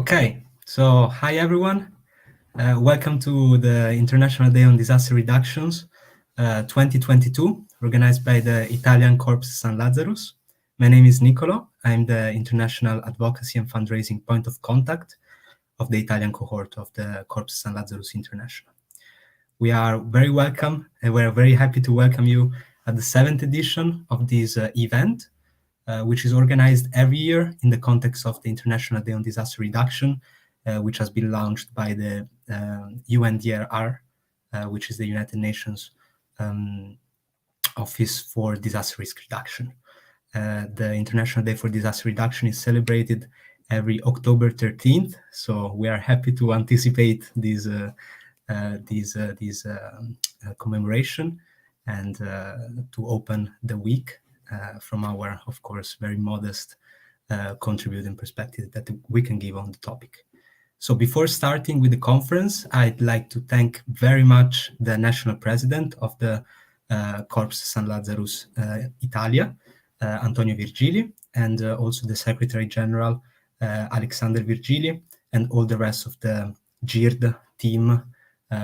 Okay, so hi everyone. Welcome to the International Day on Disaster Reductions 2022, organized by the Italian Corps San Lazarus. My name is Nicolo. I'm the International Advocacy and Fundraising Point of Contact of the Italian cohort of the Corps San Lazarus International. We are very welcome and we're very happy to welcome you at the 7th edition of this event, which is organized every year in the context of the International Day on Disaster Reduction, which has been launched by the UNDRR, which is the United Nations Office for Disaster Risk Reduction. The International Day for Disaster Reduction is celebrated every October 13th, so we are happy to anticipate this commemoration and to open the week from our, of course, very modest contributing perspective that we can give on the topic. So before starting with the conference, I'd like to thank very much the national president of the Corps San Lazarus Italia, Antonio Virgili, and also the Secretary General, Alexander Virgili, and all the rest of the GIRD team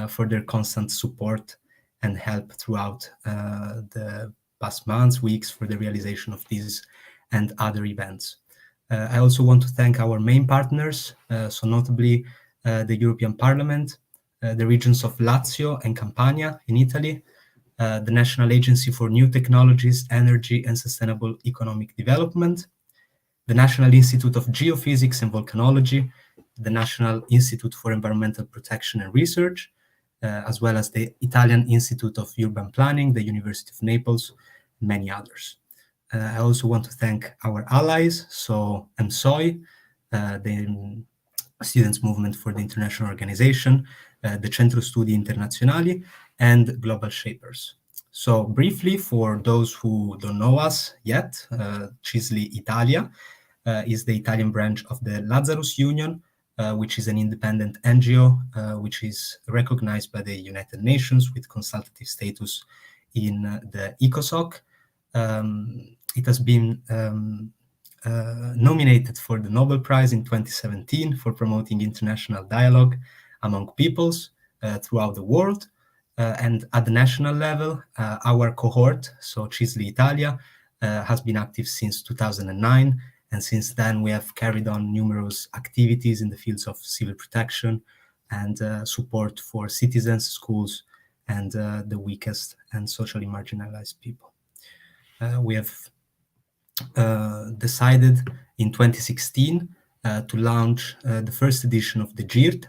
for their constant support and help throughout the past months, weeks for the realization of these and other events. I also want to thank our main partners, so notably the European Parliament, the regions of Lazio and Campania in Italy, the National Agency for New Technologies, Energy and Sustainable Economic Development, the National Institute of Geophysics and Volcanology, the National Institute for Environmental Protection and Research, as well as the Italian Institute of Urban Planning, the University of Naples, and many others. I also want to thank our allies, so EMSOI, the Students' Movement for the International Organization, the Centro Studi Internazionali, and Global Shapers. So briefly, for those who don't know us yet, CISLI Italia is the Italian branch of the Lazarus Union, which is an independent NGO, which is recognized by the United Nations with consultative status in the ECOSOC. It has been nominated for the Nobel Prize in 2017 for promoting international dialogue among peoples throughout the world. And at the national level, our cohort, so CISLI Italia, has been active since 2009. And since then, we have carried on numerous activities in the fields of civil protection and support for citizens, schools, and the weakest and socially marginalized people. We have decided in 2016 to launch the first edition of the GIRD,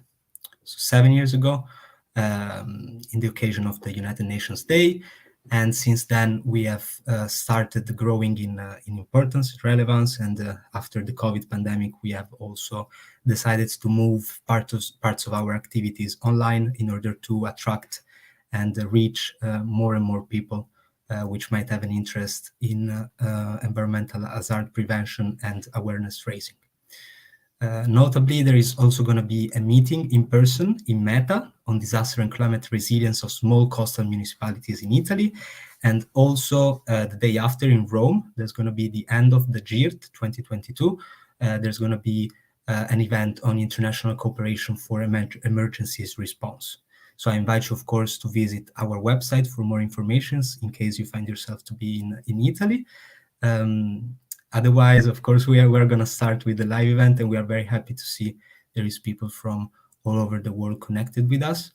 so 7 years ago, in the occasion of the United Nations Day. And since then, we have started growing in importance, relevance, and after the COVID pandemic, we have also decided to move parts of our activities online in order to attract and reach more and more people which might have an interest in environmental hazard prevention and awareness raising. Notably, there is also going to be a meeting in person in Meta on disaster and climate resilience of small coastal municipalities in Italy. And also the day after in Rome, there's going to be the end of the GIRD 2022. There's going to be an event on international cooperation for emergencies response. So I invite you, of course, to visit our website for more information in case you find yourself to be in Italy. Otherwise, of course, we're going to start with the live event, and we are very happy to see there is people from all over the world connected with us.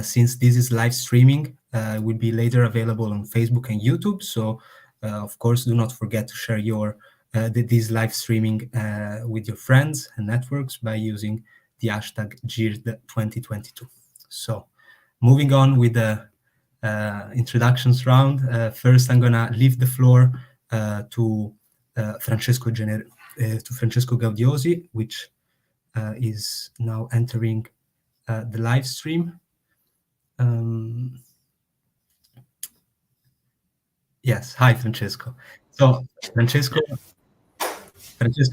Since this is live streaming, it will be later available on Facebook and YouTube. So, of course, do not forget to share this live streaming with your friends and networks by using the hashtag GIRD2022. So, moving on with the introductions round. First, I'm going to leave the floor to Francesco Gaudiosi, which is now entering the live stream. Yes, hi, Francesco. So Francesco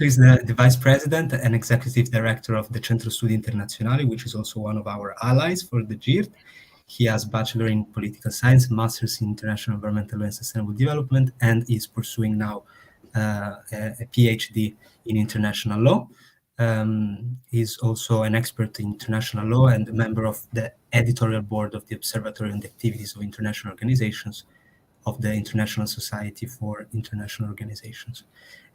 is the Vice President and Executive Director of the Centro Studi Internazionali, which is also one of our allies for the GIRD. He has Bachelor in Political Science, Masters in International Environmental and Sustainable Development, and is pursuing now a PhD in International Law. He's also an expert in international law and a member of the editorial board of the Observatory on the Activities of International Organizations of the International Society for International Organizations.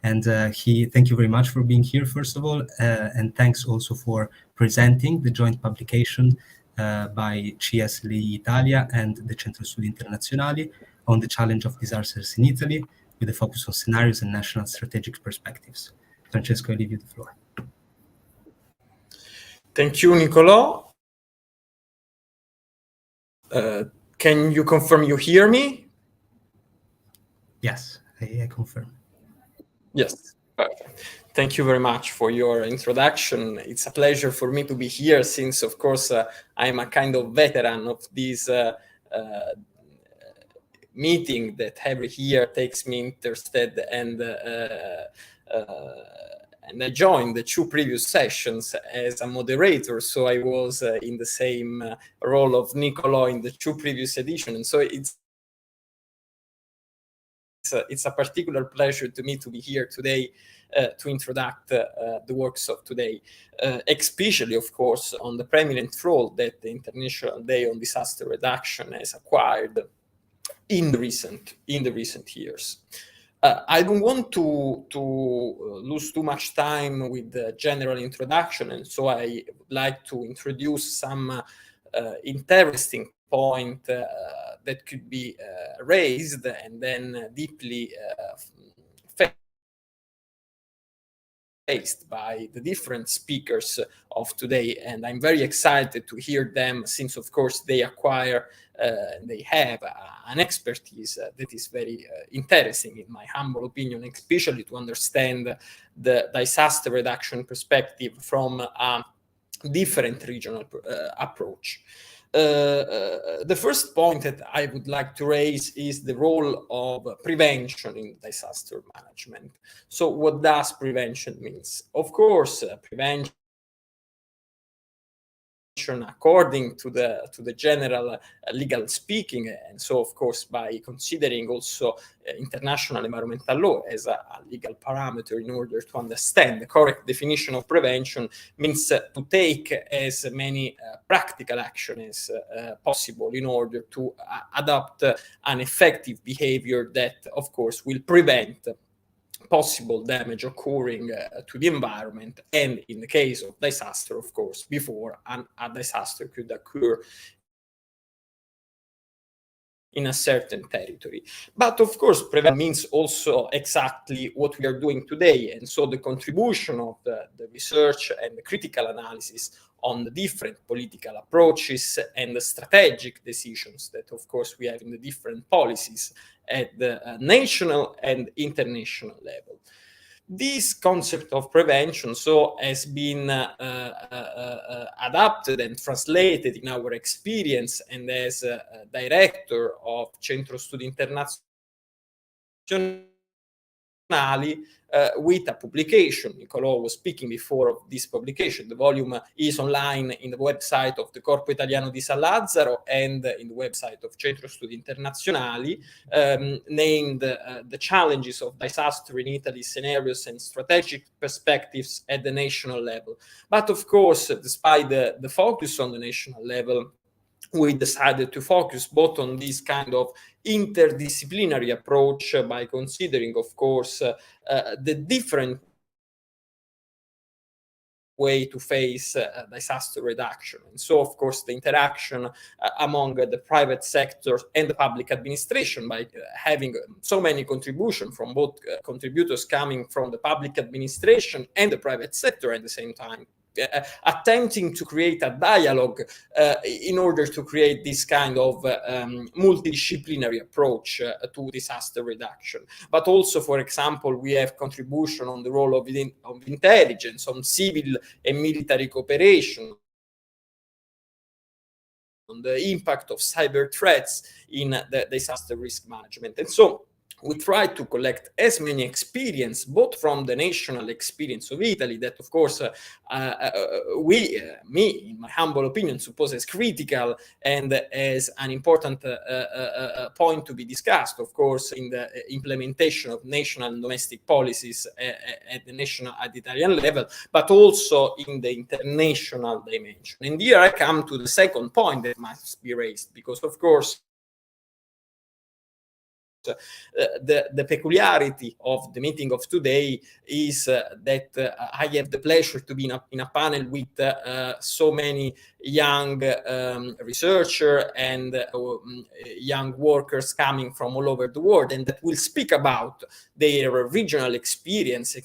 And thank you very much for being here, first of all, and thanks also for presenting the joint publication by CSL Italia and the Centro Studi Internazionali on the challenge of disasters in Italy, with a focus on scenarios and national strategic perspectives. Francesco, I leave you the floor. Thank you, Nicolò. Can you confirm you hear me? Yes, I confirm. Yes, perfect. Thank you very much for your introduction. It's a pleasure for me to be here since, of course, I'm a kind of veteran of this meeting that every year takes me interested, and I joined the 2 previous sessions as a moderator, so I was in the same role of Nicolò in the 2 previous editions, and so it's a particular pleasure to me to be here today to introduce the works of today, especially, of course, on the preeminent role that the International Day on Disaster Reduction has acquired in the recent years. I don't want to lose too much time with the general introduction, and so I would like to introduce some interesting point that could be raised and then deeply faced by the different speakers of today, and I'm very excited to hear them, since of course they have an expertise that is very interesting, in my humble opinion, especially to understand the disaster reduction perspective from a different regional approach. The first point that I would like to raise is the role of prevention in disaster management. So what does prevention mean? Of course, prevention, according to the general legal speaking, and so of course by considering also international environmental law as a legal parameter in order to understand the correct definition of prevention, means to take as many practical actions as possible in order to adopt an effective behavior that of course will prevent possible damage occurring to the environment, and in the case of disaster, of course, before a disaster could occur in a certain territory. But of course, prevention means also exactly what we are doing today, and so the contribution of the research and the critical analysis on the different political approaches and the strategic decisions that, of course, we have in the different policies at the national and international level. This concept of prevention has been adapted and translated in our experience, and as director of Centro Studi Internazionali, with a publication. Nicolò was speaking before of this publication. The volume is online in the website of the Corpo Italiano di San Lazzaro and in the website of Centro Studi Internazionali, named The Challenges of Disaster in Italy, Scenarios and Strategic Perspectives at the National Level. But of course, despite the focus on the national level, we decided to focus both on this kind of interdisciplinary approach by considering, of course, the different way to face disaster reduction. And so, of course, the interaction among the private sector and the public administration, by having so many contributions from both contributors coming from the public administration and the private sector at the same time, attempting to create a dialogue in order to create this kind of multidisciplinary approach to disaster reduction. But also, for example, we have contribution on the role of intelligence, on civil and military cooperation, on the impact of cyber threats in the disaster risk management. And so, we try to collect as many experience, both from the national experience of Italy, that of course me, in my humble opinion, suppose as critical and as an important point to be discussed, of course, in the implementation of national and domestic policies at the Italian level, but also in the international dimension. And here I come to the second point that must be raised, because of course the peculiarity of the meeting of today is that I have the pleasure to be in a panel with so many young researchers and young workers coming from all over the world, and that will speak about their regional experience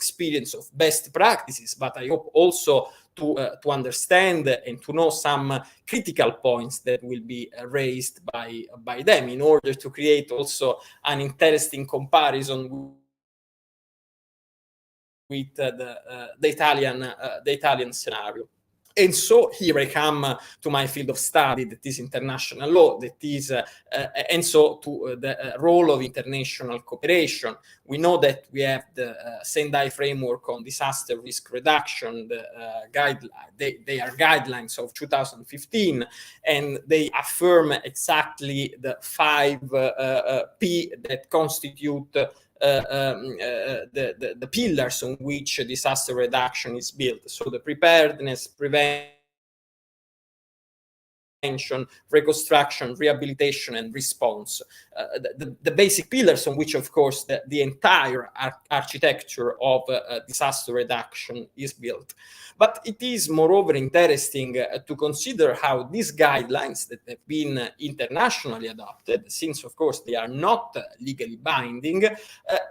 of best practices, but I hope also to understand and to know some critical points that will be raised by them, in order to create also an interesting comparison with the Italian scenario. And so here I come to my field of study, that is international law, that is, and so to the role of international cooperation. We know that we have the Sendai framework on disaster risk reduction. They are guidelines of 2015, and they affirm exactly the 5 P that constitute the pillars on which disaster reduction is built. So the preparedness, prevention, reconstruction, rehabilitation, and response. The basic pillars on which, of course, the entire architecture of disaster reduction is built. But it is moreover interesting to consider how these guidelines that have been internationally adopted, since of course they are not legally binding,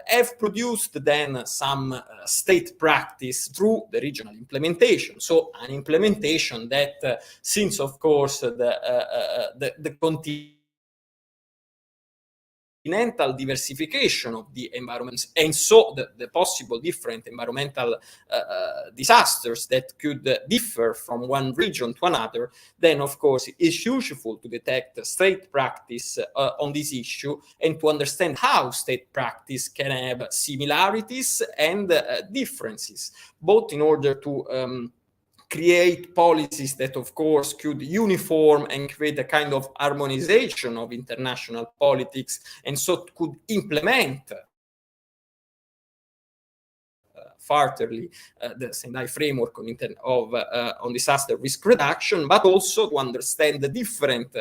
have produced then some state practice through the regional implementation. So an implementation that, since of course the continental diversification of the environments, and so the possible different environmental disasters that could differ from one region to another, then of course it's useful to detect state practice on this issue, and to understand how state practice can have similarities and differences, both in order to create policies that, of course, could uniform and create a kind of harmonization of international politics, and so could implement furtherly the Sendai framework on disaster risk reduction, but also to understand the different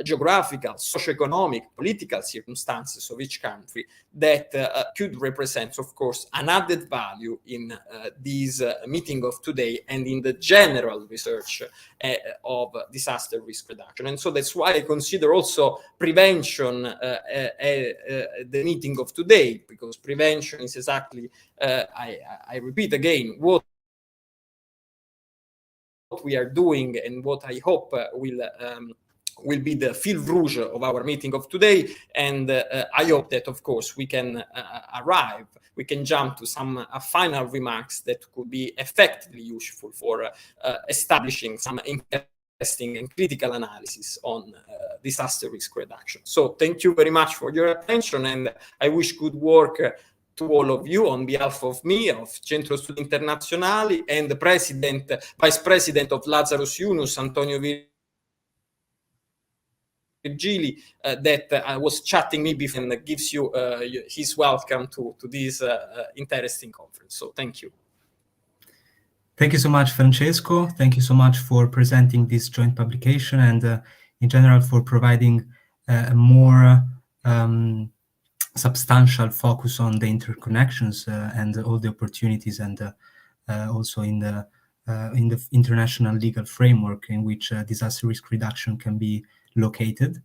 geographical, socioeconomic, political circumstances of each country that could represent, of course, an added value in this meeting of today and in the general research of disaster risk reduction. And so that's why I consider also prevention the meeting of today, because prevention is exactly, I repeat again, what we are doing, and what I hope will be the fil rouge of our meeting of today. And I hope that, of course, we can jump to some final remarks that could be effectively useful for establishing some interesting and critical analysis on disaster risk reduction. So thank you very much for your attention, and I wish good work to all of you on behalf of me, of Centro Studi Internazionali, and the Vice President of Lazarus Yunus, Antonio Virgili, that was chatting me before, and gives you his welcome to this interesting conference. So thank you. Thank you so much, Francesco. Thank you so much for presenting this joint publication, and in general for providing a more substantial focus on the interconnections and all the opportunities, and also in the international legal framework in which disaster risk reduction can be located.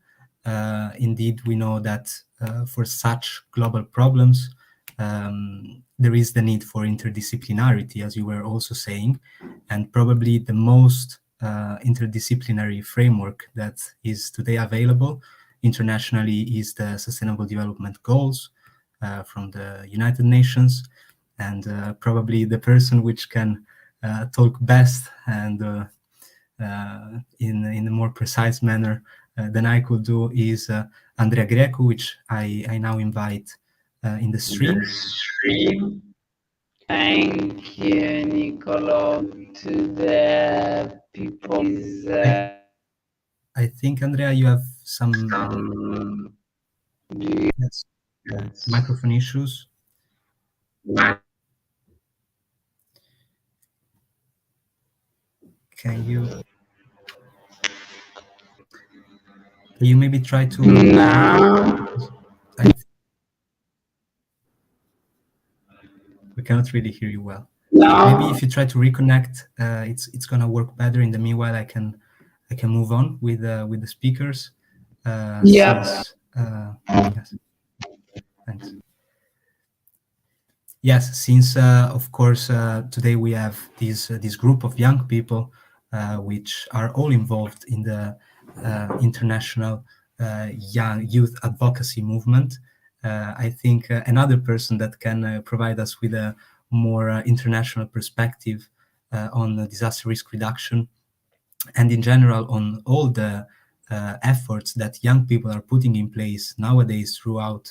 Indeed, we know that for such global problems, there is the need for interdisciplinarity, as you were also saying, and probably the most interdisciplinary framework that is today available internationally is the Sustainable Development Goals from the United Nations. And probably the person which can talk best and in a more precise manner than I could do is Andrea Greco, which I now invite in the stream. Thank you, Nicolo, to the people. I think, Andrea, you have some yes, microphone issues. Can you maybe try to now? We cannot really hear you well. No. Maybe if you try to reconnect, it's gonna work better. In the meanwhile, I can move on with the speakers. Since yes, thanks. Yes, since of course today we have this group of young people which are all involved in the international young youth advocacy movement. I think another person that can provide us with a more international perspective on disaster risk reduction and in general on all the efforts that young people are putting in place nowadays throughout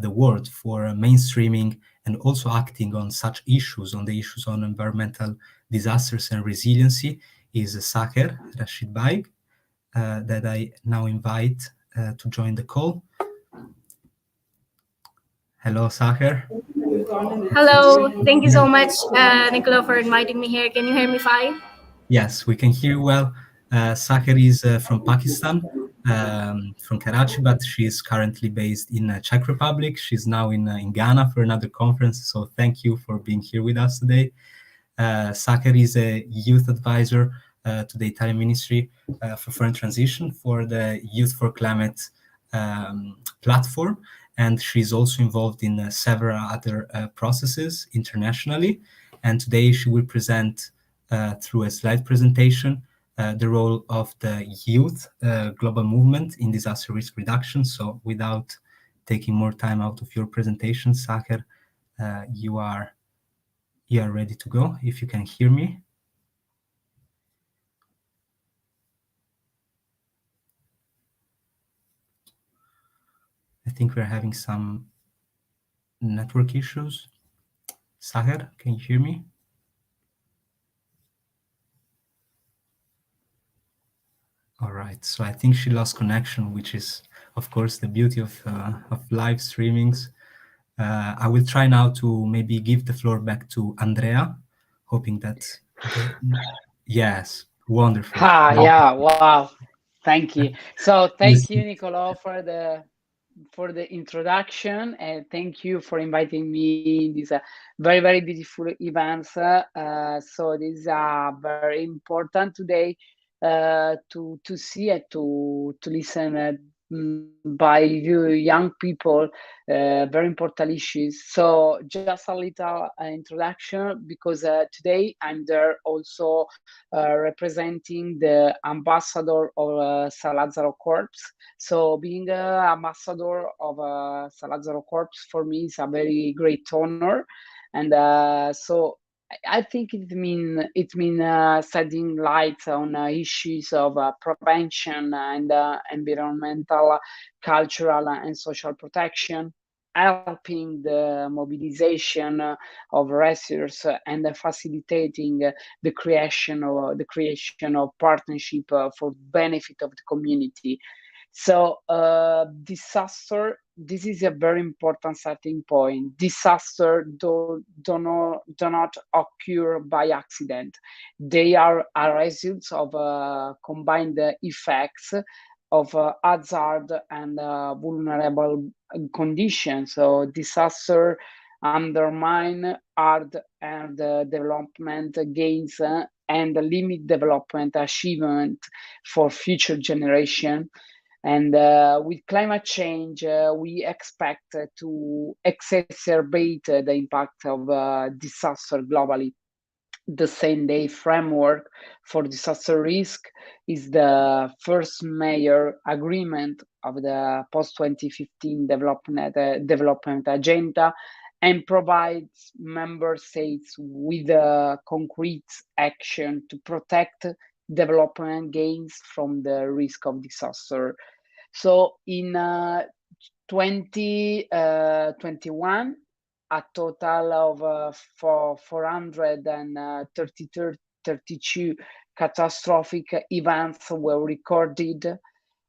the world for mainstreaming and also acting on such issues, on the issues on environmental disasters and resiliency, is Saker Rashid Baig, that I now invite to join the call. Hello, Saker. Hello, thank you so much, Nicola, for inviting me here. Can you hear me fine? Yes, we can hear you well. Saker is from Pakistan, from Karachi, but she is currently based in Czech Republic. She's now in Ghana for another conference. So thank you for being here with us today. Saker is a youth advisor to the Italian Ministry for Foreign Transition for the Youth for Climate platform. And she's also involved in several other processes internationally. And today she will present through a slide presentation the role of the youth global movement in disaster risk reduction. So without taking more time out of your presentation, Saker, you are ready to go, if you can hear me. I think we're having some network issues. Saker, can you hear me? All right, so I think she lost connection, which is, of course, the beauty of live streamings. I will try now to maybe give the floor back to Andrea, hoping that yes, wonderful. Yeah, wow. Thank you. So thank you, Nicola, for the introduction, and thank you for inviting me in this very, very beautiful event. So this is very important today to see and to listen by you young people, very important issues. So just a little introduction, because today I'm there also representing the ambassador of Salazzaro Corps. So being ambassador of Salazzaro Corps for me is a very great honor, and so I think it mean shedding light on issues of prevention and environmental, cultural, and social protection, helping the mobilization of resources and facilitating the creation of partnership for benefit of the community. So disaster, this is a very important starting point. Disaster do not occur by accident. They are a result of combined effects of hazard and vulnerable conditions. So disaster undermine hard and development gains and limit development achievement for future generation. And with climate change, we expect to exacerbate the impact of disaster globally. The same day framework for disaster risk is the first major agreement of the post 2015 development agenda, and provides member states with concrete action to protect development gains from the risk of disaster. So in 2021, a total of 432 catastrophic events were recorded,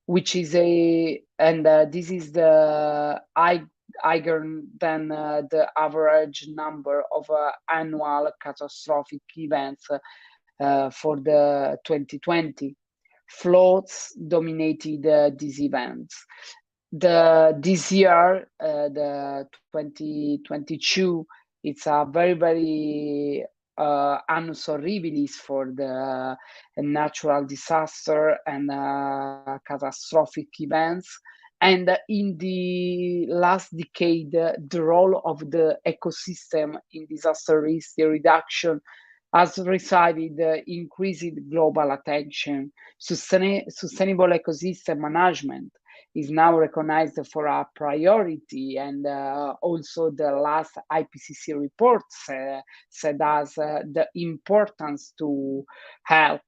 which is this is the higher than the average number of annual catastrophic events for the 2020. Floods dominated these events. This year, the 2022, it's a very annus horribilis for the natural disaster and catastrophic events. And in the last decade, the role of the ecosystem in disaster risk reduction has received increased global attention. Sustainable ecosystem management is now recognized for a priority, and also the last IPCC report said as the importance to help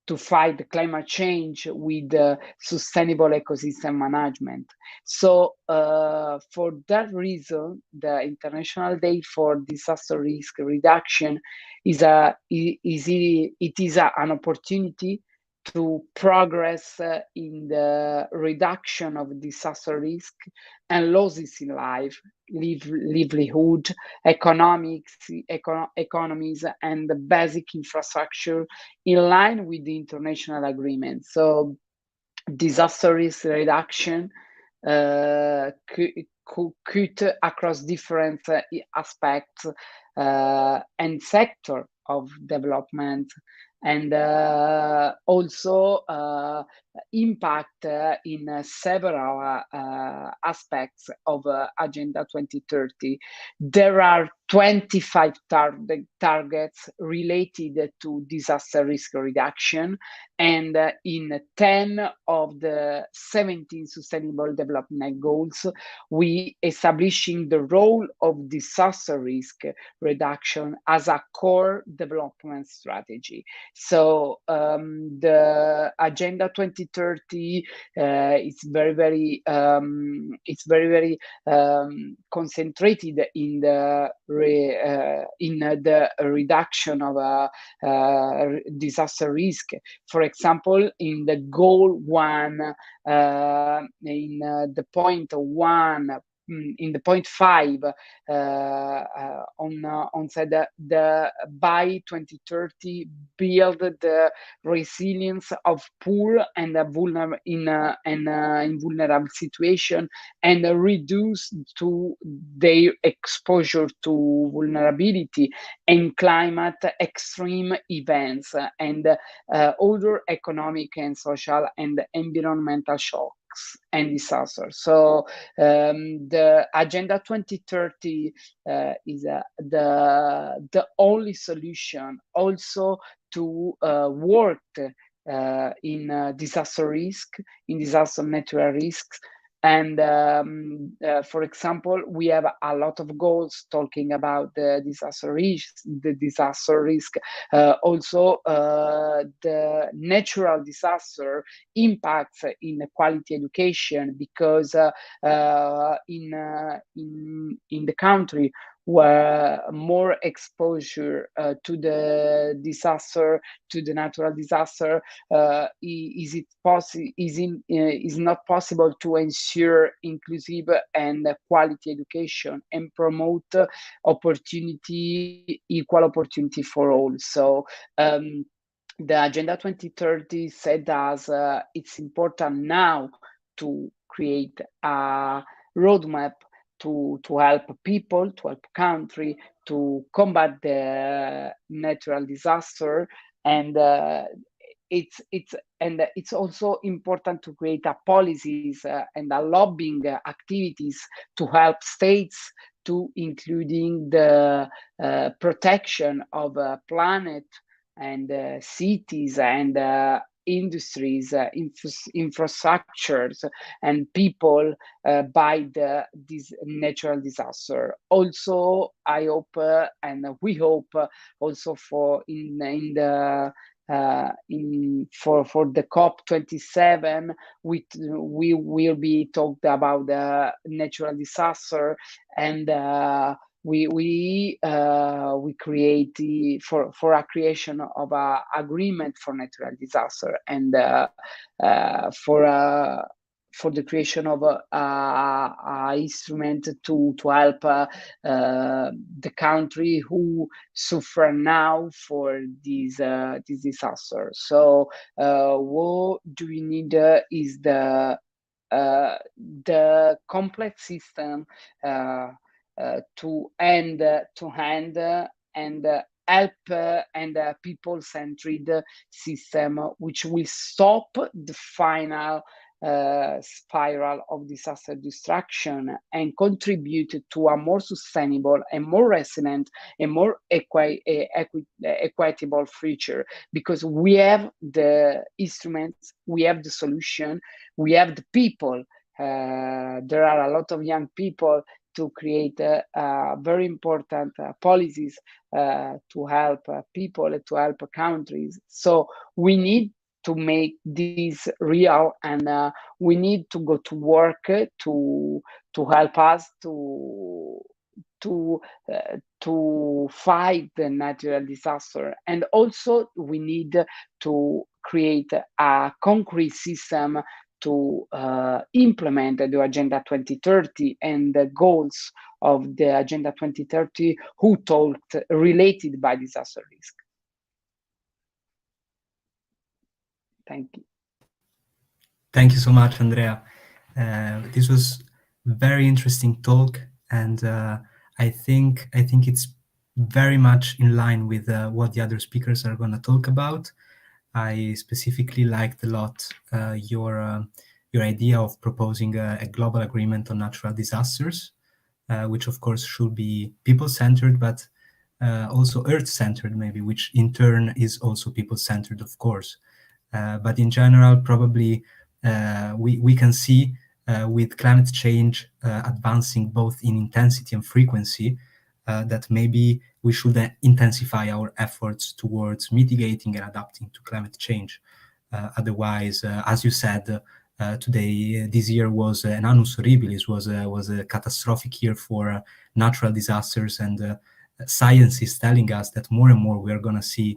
to fight climate change with sustainable ecosystem management. So for that reason, the International Day for Disaster Risk Reduction is an opportunity to progress in the reduction of disaster risk and losses in life, livelihood, economies, and the basic infrastructure in line with the international agreement. So disaster risk reduction could across different aspects and sector of development, and also impact in several aspects of Agenda 2030. There are 25 targets related to disaster risk reduction, and in 10 of the 17 Sustainable Development Goals, we establishing the role of disaster risk reduction as a core development strategy. So the Agenda 2030 is very concentrated in the reduction of disaster risk. For example, in the goal 1, in the point 1, in the point 5, on said the by 2030 build the resilience of poor and in vulnerable situation, and reduce to their exposure to vulnerability and climate extreme events and other economic and social and environmental shocks and disasters. So the Agenda 2030 is the only solution also to work in disaster risk, in disaster natural risks. And for example, we have a lot of goals talking about the disaster risk. Also, the natural disaster impacts in quality education, because in the country where more exposure to the disaster, to the natural disaster, is not possible to ensure inclusive and quality education and promote equal opportunity for all. So the Agenda 2030 said as it's important now to create a roadmap to help people, to help country to combat the natural disaster, and it's also important to create a policies and a lobbying activities to help states to including the protection of planet and cities and industries, infrastructures, and people by this natural disaster. Also, I hope and we hope also for in the for the COP27, we will be talked about the natural disaster, and we create for a creation of a agreement for natural disaster, and for the creation of a instrument to help the country who suffer now for this disaster. So what do we need is the complex system to hand and help and people-centered system, which will stop the final spiral of disaster destruction and contribute to a more sustainable and more resilient and more equitable future, because we have the instruments, we have the solution, we have the people. There are a lot of young people to create very important policies to help people, to help countries. So we need to make this real, and we need to go to work to help us to fight the natural disaster. And also we need to create a concrete system to implement the Agenda 2030 and the goals of the Agenda 2030 who talked related by disaster risk. Thank you. Thank you so much, Andrea. This was very interesting talk, and I think it's very much in line with what the other speakers are going to talk about. I specifically liked a lot your idea of proposing a global agreement on natural disasters, which of course should be people-centered, but also Earth-centered, maybe, which in turn is also people-centered, of course. But in general, probably we can see with climate change advancing both in intensity and frequency, that maybe we should intensify our efforts towards mitigating and adapting to climate change. Otherwise, as you said, today, this year was an annus horribilis, was a catastrophic year for natural disasters, and science is telling us that more and more we are going to see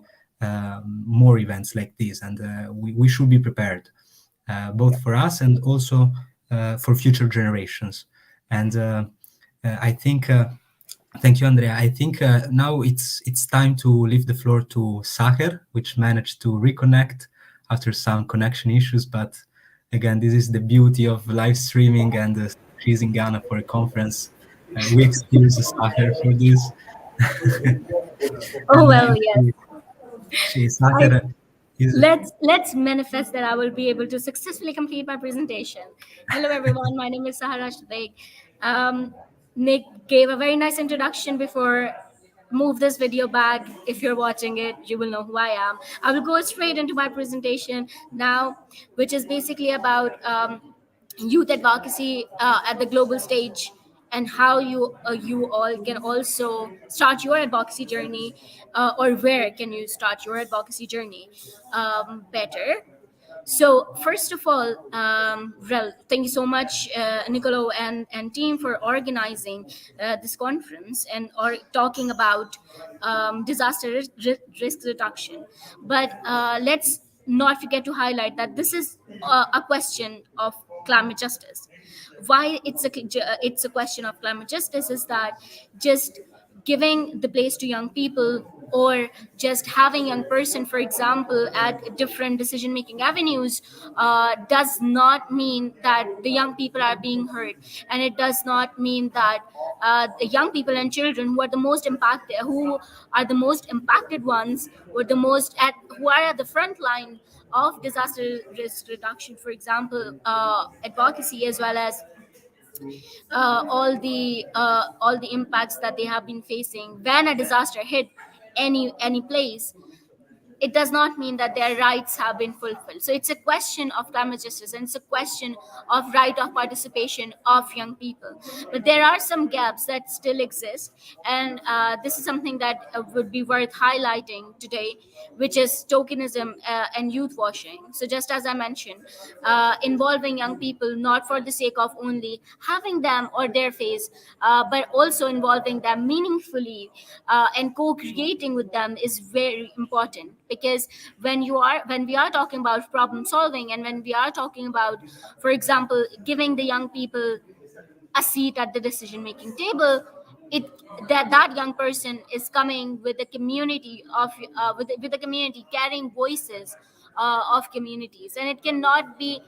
more events like this, and we should be prepared, both for us and also for future generations. And I think, thank you, Andrea. I think now it's time to leave the floor to Saher, which managed to reconnect after some connection issues. But again, this is the beauty of live streaming, and she's in Ghana for a conference. We excuse Saher for this. Oh well, yes. Saher Let's manifest that I will be able to successfully complete my presentation. Hello everyone, my name is Sahara Shadek. Nick gave a very nice introduction before. Move this video back. If you're watching it, you will know who I am. I will go straight into my presentation now, which is basically about youth advocacy at the global stage, and how you all can also start your advocacy journey, or where can you start your advocacy journey better. So first of all, Rel, thank you so much, Nicolo and team, for organizing this conference and or talking about disaster risk reduction. But let's not forget to highlight that this is a question of climate justice. Why it's a question of climate justice is that just giving the place to young people, or just having young person, for example, at different decision making avenues, does not mean that the young people are being heard, and it does not mean that the young people and children who are the most impacted ones, or who are at the front line of disaster risk reduction, for example, advocacy, as well as all the impacts that they have been facing when a disaster hit any place. it does not mean that their rights have been fulfilled. So it's a question of climate justice, and it's a question of right of participation of young people. But there are some gaps that still exist, and this is something that would be worth highlighting today, which is tokenism and youth washing. So just as I mentioned, involving young people not for the sake of only having them or their face, but also involving them meaningfully and co-creating with them is very important, because when we are talking about problem solving, and when we are talking about, for example, giving the young people a seat at the decision making table, it that young person is coming with a community of with a community carrying voices of communities, and it cannot be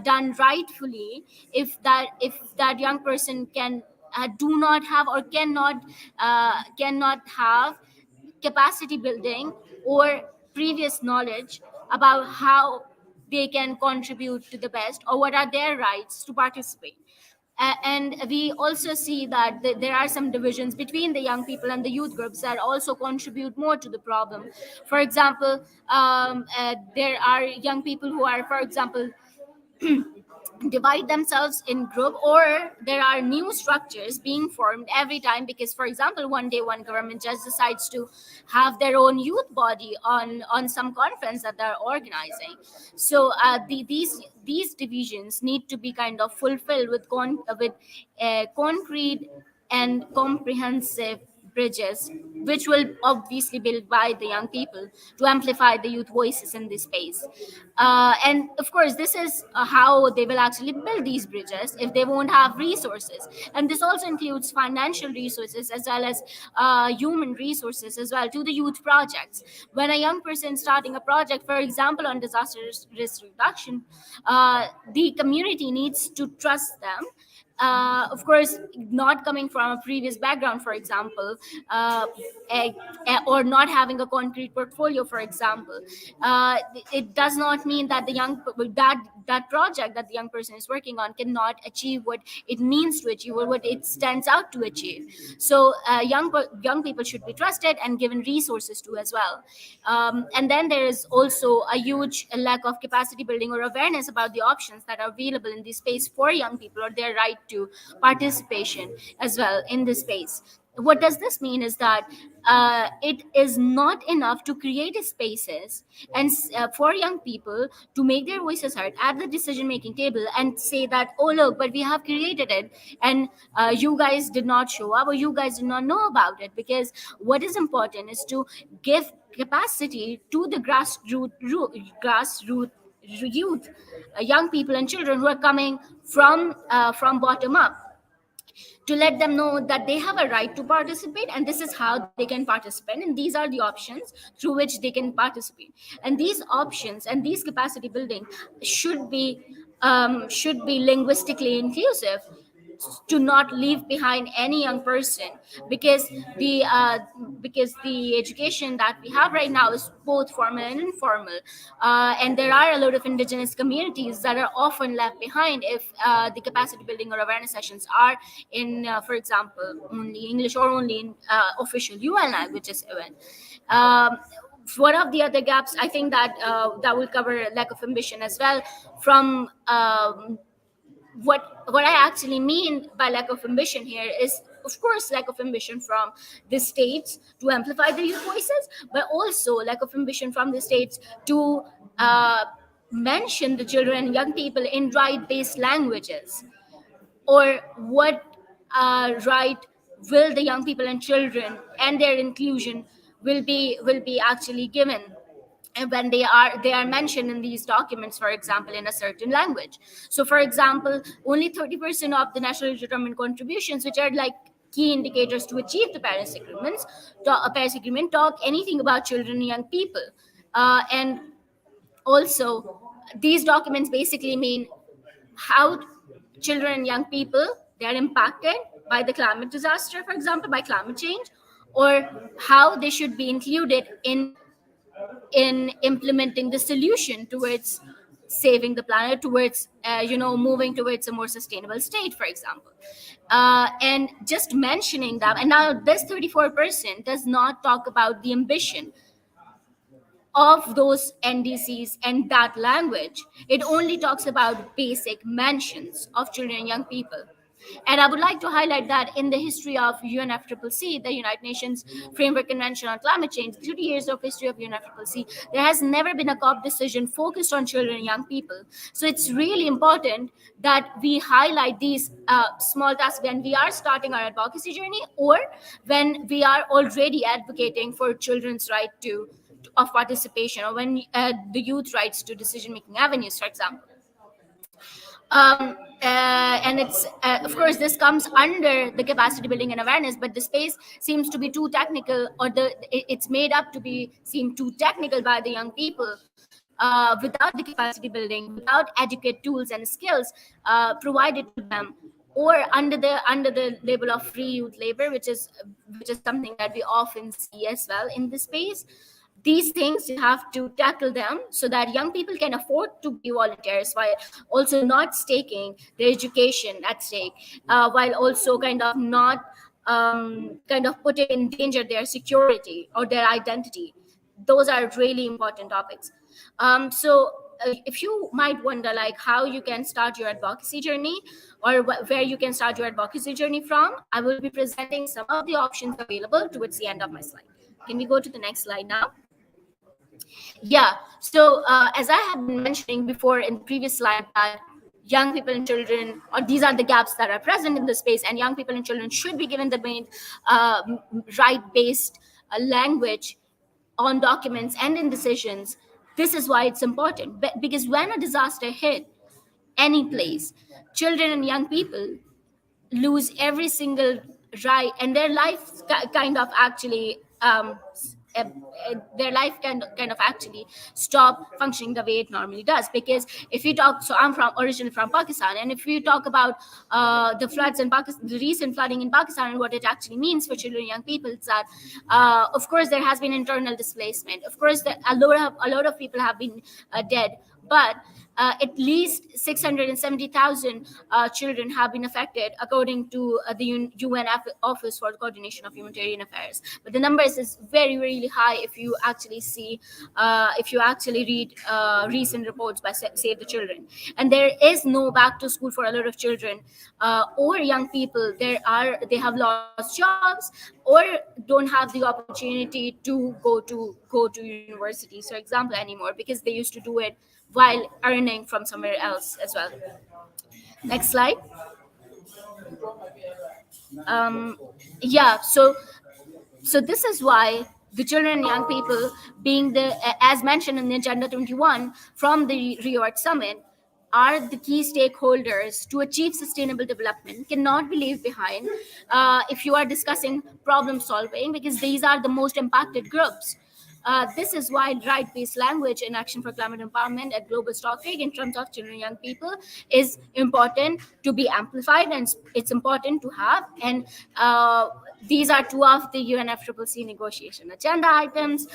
done rightfully if that young person can do not have or cannot have capacity building or previous knowledge about how they can contribute to the best, or what are their rights to participate. And we also see that there are some divisions between the young people and the youth groups that also contribute more to the problem. For example, there are young people who are, for example, divide themselves in group, or there are new structures being formed every time, because, for example, one day one government just decides to have their own youth body on some conference that they're organizing. So these divisions need to be kind of fulfilled with concrete and comprehensive bridges, which will obviously be built by the young people to amplify the youth voices in this space. And of course, this is how they will actually build these bridges if they won't have resources. And this also includes financial resources as well as human resources as well to the youth projects. When a young person starting a project, for example, on disaster risk reduction, the community needs to trust them. Of course, not coming from a previous background, for example, eh, or not having a concrete portfolio, for example, it does not mean that that project that the young person is working on cannot achieve what it means to achieve or what it stands out to achieve. So young people should be trusted and given resources to as well. And then there is also a huge lack of capacity building or awareness about the options that are available in this space for young people, or their right to participation as well in this space. What does this mean is that it is not enough to create spaces and for young people to make their voices heard at the decision making table and say that, oh look, but we have created it, and you guys did not show up, or you guys did not know about it. Because what is important is to give capacity to the grassroots youth, young people and children who are coming from bottom up, to let them know that they have a right to participate, and this is how they can participate, and these are the options through which they can participate. And these options and these capacity building should be linguistically inclusive, to not leave behind any young person, because the education that we have right now is both formal and informal, and there are a lot of indigenous communities that are often left behind if the capacity building or awareness sessions are in, for example, only English or only in official UN languages even. One of the other gaps, I think, that will cover lack of ambition as well. From what I actually mean by lack of ambition here is, of course, lack of ambition from the states to amplify the youth voices, but also lack of ambition from the states to mention the children and young people in right-based languages. Or what right will the young people and children and their inclusion will be actually given, and when they are mentioned in these documents, for example, in a certain language. So, for example, only 30% of the nationally determined contributions, which are like key indicators to achieve the Paris Agreement, talk anything about children and young people. And also, these documents basically mean how children and young people, they are impacted by the climate disaster, for example, by climate change, or how they should be included in implementing the solution towards saving the planet, towards moving towards a more sustainable state, for example. And just mentioning that, and now this 34% does not talk about the ambition of those NDCs and that language, it only talks about basic mentions of children and young people. And I would like to highlight that in the history of UNFCCC, the United Nations Framework Convention on Climate Change, 30 years of history of UNFCCC, there has never been a COP decision focused on children and young people. So it's really important that we highlight these small tasks when we are starting our advocacy journey, or when we are already advocating for children's right of participation, or when the youth rights to decision making avenues, for example. And it's of course this comes under the capacity building and awareness, but the space seems to be too technical, or it's made up to be seen too technical by the young people, without the capacity building, without adequate tools and skills provided to them, or under the label of free youth labor, which is something that we often see as well in this space. These things you have to tackle them so that young people can afford to be volunteers, while also not staking their education at stake, while also kind of not kind of putting in danger their security or their identity. Those are really important topics. If you might wonder like how you can start your advocacy journey, or where you can start your advocacy journey from, I will be presenting some of the options available towards the end of my slide. Can we go to the next slide now? Yeah. So as I have been mentioning before in the previous slide, that young people and children, or these are the gaps that are present in the space, and young people and children should be given the main right-based language on documents and in decisions. This is why it's important, because when a disaster hit any place, children and young people lose every single right, and their life kind of actually uh, their life kind of actually stop functioning the way it normally does. Because if you talk, so I'm originally from Pakistan, and if we talk about the floods in Pakistan, the recent flooding in Pakistan, and what it actually means for children and young people, is that of course there has been internal displacement. Of course a lot of people have been dead, but at least 670,000 children have been affected, according to the UN Office for the Coordination of Humanitarian Affairs. But the numbers is very, really high if you actually see, if you actually read recent reports by Save the Children. And there is no back to school for a lot of children or young people. They have lost jobs, or don't have the opportunity to go to universities, for example, anymore, because they used to do it while earning from somewhere else as well. Next slide. Yeah, so this is why the children and young people, being the as mentioned in the Agenda 21 from the Rio Art Summit, are the key stakeholders to achieve sustainable development, cannot be left behind if you are discussing problem solving, because these are the most impacted groups. This is why right-based language in action for climate empowerment at global stock rate in terms of children and young people is important to be amplified, and it's important to have. And these are two of the UNFCCC negotiation agenda items.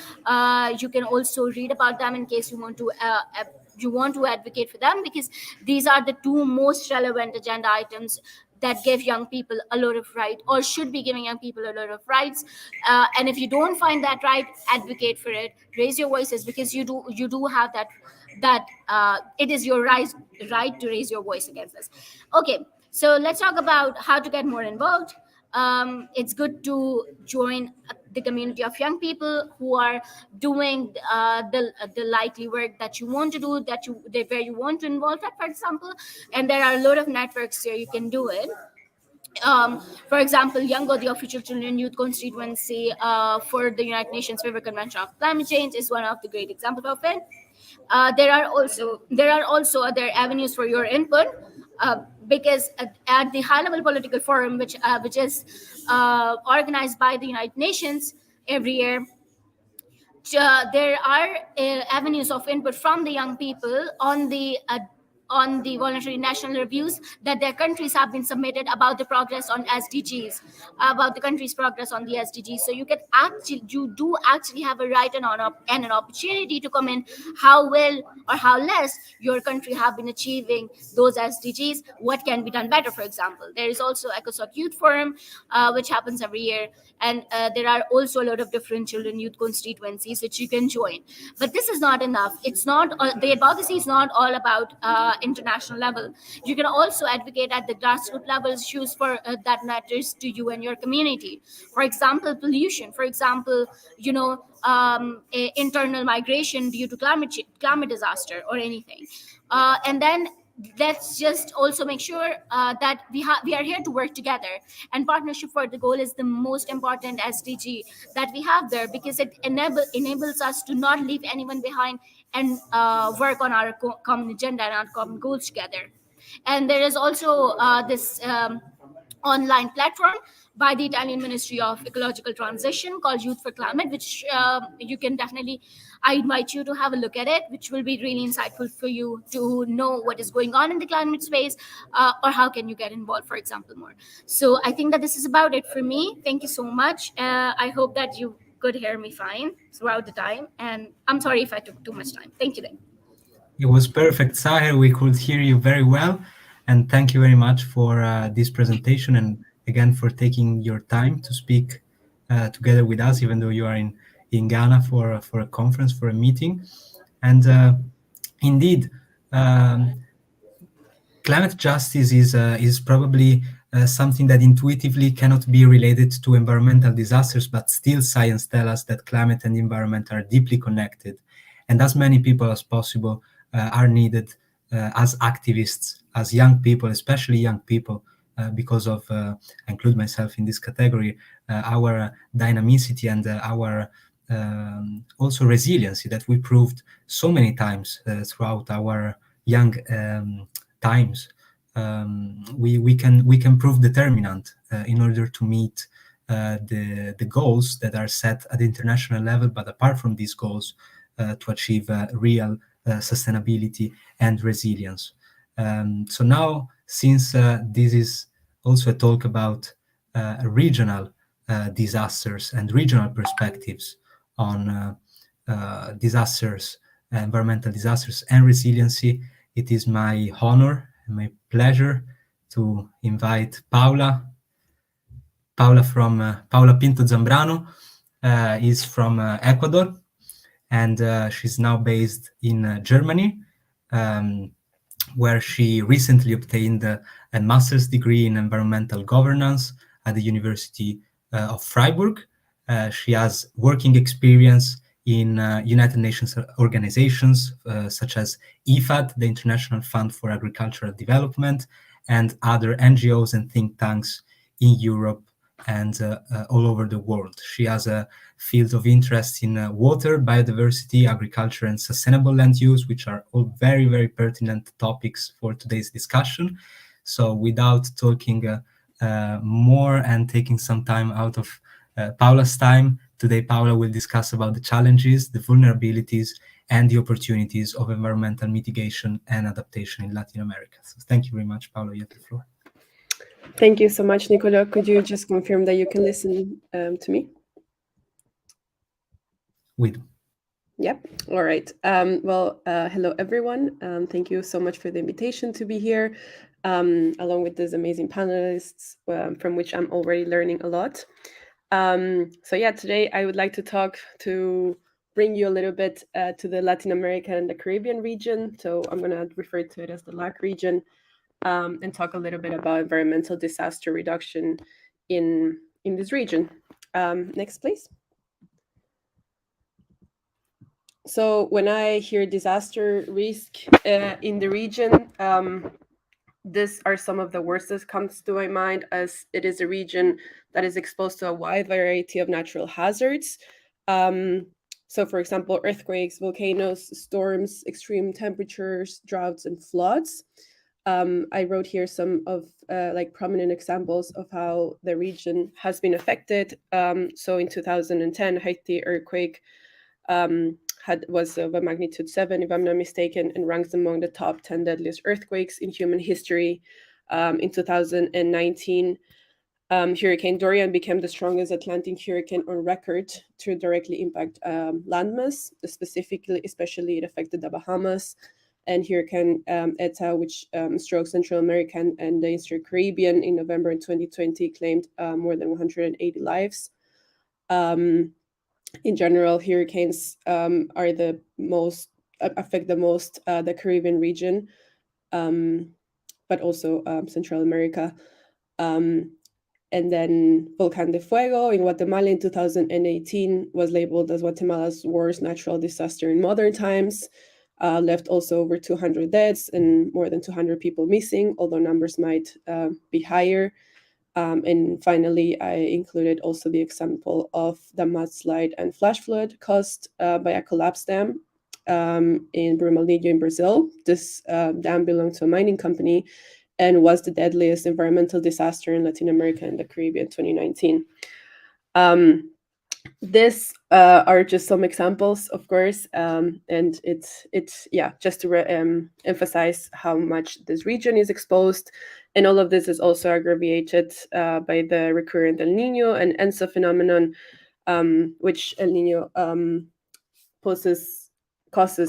You can also read about them in case you want to advocate for them, because these are the two most relevant agenda items that give young people a lot of right, or should be giving young people a lot of rights. And if you don't find that right, advocate for it, raise your voices, because you do have that it is your right to raise your voice against this. Okay, so let's talk about how to get more involved. It's good to join the community of young people who are doing the likely work that you want to do, where you want to involve that, for example. And there are a lot of networks here you can do it. For example, Yango, the official children youth constituency for the United Nations Framework Convention of Climate Change, is one of the great examples of it. There are also other avenues for your input, because at the high level political forum, which is organized by the United Nations every year, there are avenues of input from the young people on the on the voluntary national reviews that their countries have been submitted about the progress on SDGs, about the country's progress on the SDGs. So you do actually have a right and an opportunity to comment how well or how less your country have been achieving those SDGs. What can be done better, for example. There is also ECOSOC Youth Forum, which happens every year, and there are also a lot of different children youth constituencies which you can join. But this is not enough. It's not the advocacy is not all about international level. You can also advocate at the grassroots level issues for that matters to you and your community. For example, pollution. For example, internal migration due to climate disaster or anything. And then let's just also make sure that we are here to work together, and partnership for the goal is the most important SDG that we have there, because it enables us to not leave anyone behind and work on our common agenda and our common goals together. And there is also this online platform by the Italian Ministry of Ecological Transition called Youth for Climate, which you can definitely, I invite you to have a look at it, which will be really insightful for you to know what is going on in the climate space, or how can you get involved, for example, more. So I think that this is about it for me. Thank you so much. I hope that you could hear me fine throughout the time, and I'm sorry if I took too much time. Thank you, then. It was perfect, Sahir. We could hear you very well. And thank you very much for this presentation, and again for taking your time to speak together with us, even though you are in Ghana for a conference, for a meeting. And indeed, climate justice is probably something that intuitively cannot be related to environmental disasters, but still science tells us that climate and environment are deeply connected. And as many people as possible are needed as activists, as young people, especially young people, because of, I include myself in this category, our dynamicity and our also resiliency that we proved so many times throughout our young times. We can prove determinant in order to meet the goals that are set at the international level, but apart from these goals, to achieve real sustainability and resilience. So now, since this is also a talk about regional disasters and regional perspectives on disasters, environmental disasters and resiliency, it is my honor and my pleasure to invite Paula Pinto Zambrano. Is from Ecuador, and she's now based in Germany, where she recently obtained a master's degree in environmental governance at the University of Freiburg. She has working experience in United Nations organizations such as IFAD, the International Fund for Agricultural Development, and other NGOs and think tanks in Europe and all over the world. She has a field of interest in water, biodiversity, agriculture, and sustainable land use, which are all very, very pertinent topics for today's discussion. So without talking more and taking some time out of Paula's time, today Paula will discuss about the challenges, the vulnerabilities, and the opportunities of environmental mitigation and adaptation in Latin America. So thank you very much, Paula. You have the floor. Thank you so much, Nicola. Could you just confirm that you can listen to me? We do. Yep. All right. Hello, everyone. Thank you so much for the invitation to be here, along with these amazing panelists, from which I'm already learning a lot. Today I would like to bring you a little bit to the Latin American and the Caribbean region. So I'm going to refer to it as the LAC region. And talk a little bit about environmental disaster reduction in this region. Next, please. So when I hear disaster risk in the region, these are some of the words that comes to my mind, as it is a region that is exposed to a wide variety of natural hazards. So, for example, earthquakes, volcanoes, storms, extreme temperatures, droughts, and floods. I wrote here some of prominent examples of how the region has been affected. So in 2010, Haiti earthquake was of a magnitude 7, if I'm not mistaken, and ranks among the top 10 deadliest earthquakes in human history. In 2019, Hurricane Dorian became the strongest Atlantic hurricane on record to directly impact landmass. Specifically, especially it affected the Bahamas, and Hurricane Eta, which struck Central America and the Eastern Caribbean in November 2020, claimed more than 180 lives. In general, hurricanes are the most affect the most the Caribbean region, but also Central America. And then Volcán de Fuego in Guatemala in 2018 was labeled as Guatemala's worst natural disaster in modern times. Left also over 200 deaths and more than 200 people missing, although numbers might be higher. And finally, I included also the example of the mudslide and flash flood caused by a collapsed dam in Brumadinho in Brazil. This dam belonged to a mining company and was the deadliest environmental disaster in Latin America and the Caribbean 2019. This are just some examples, of course, and it's just to emphasize how much this region is exposed, and all of this is also aggravated by the recurrent El Nino and ENSO phenomenon, which El Nino causes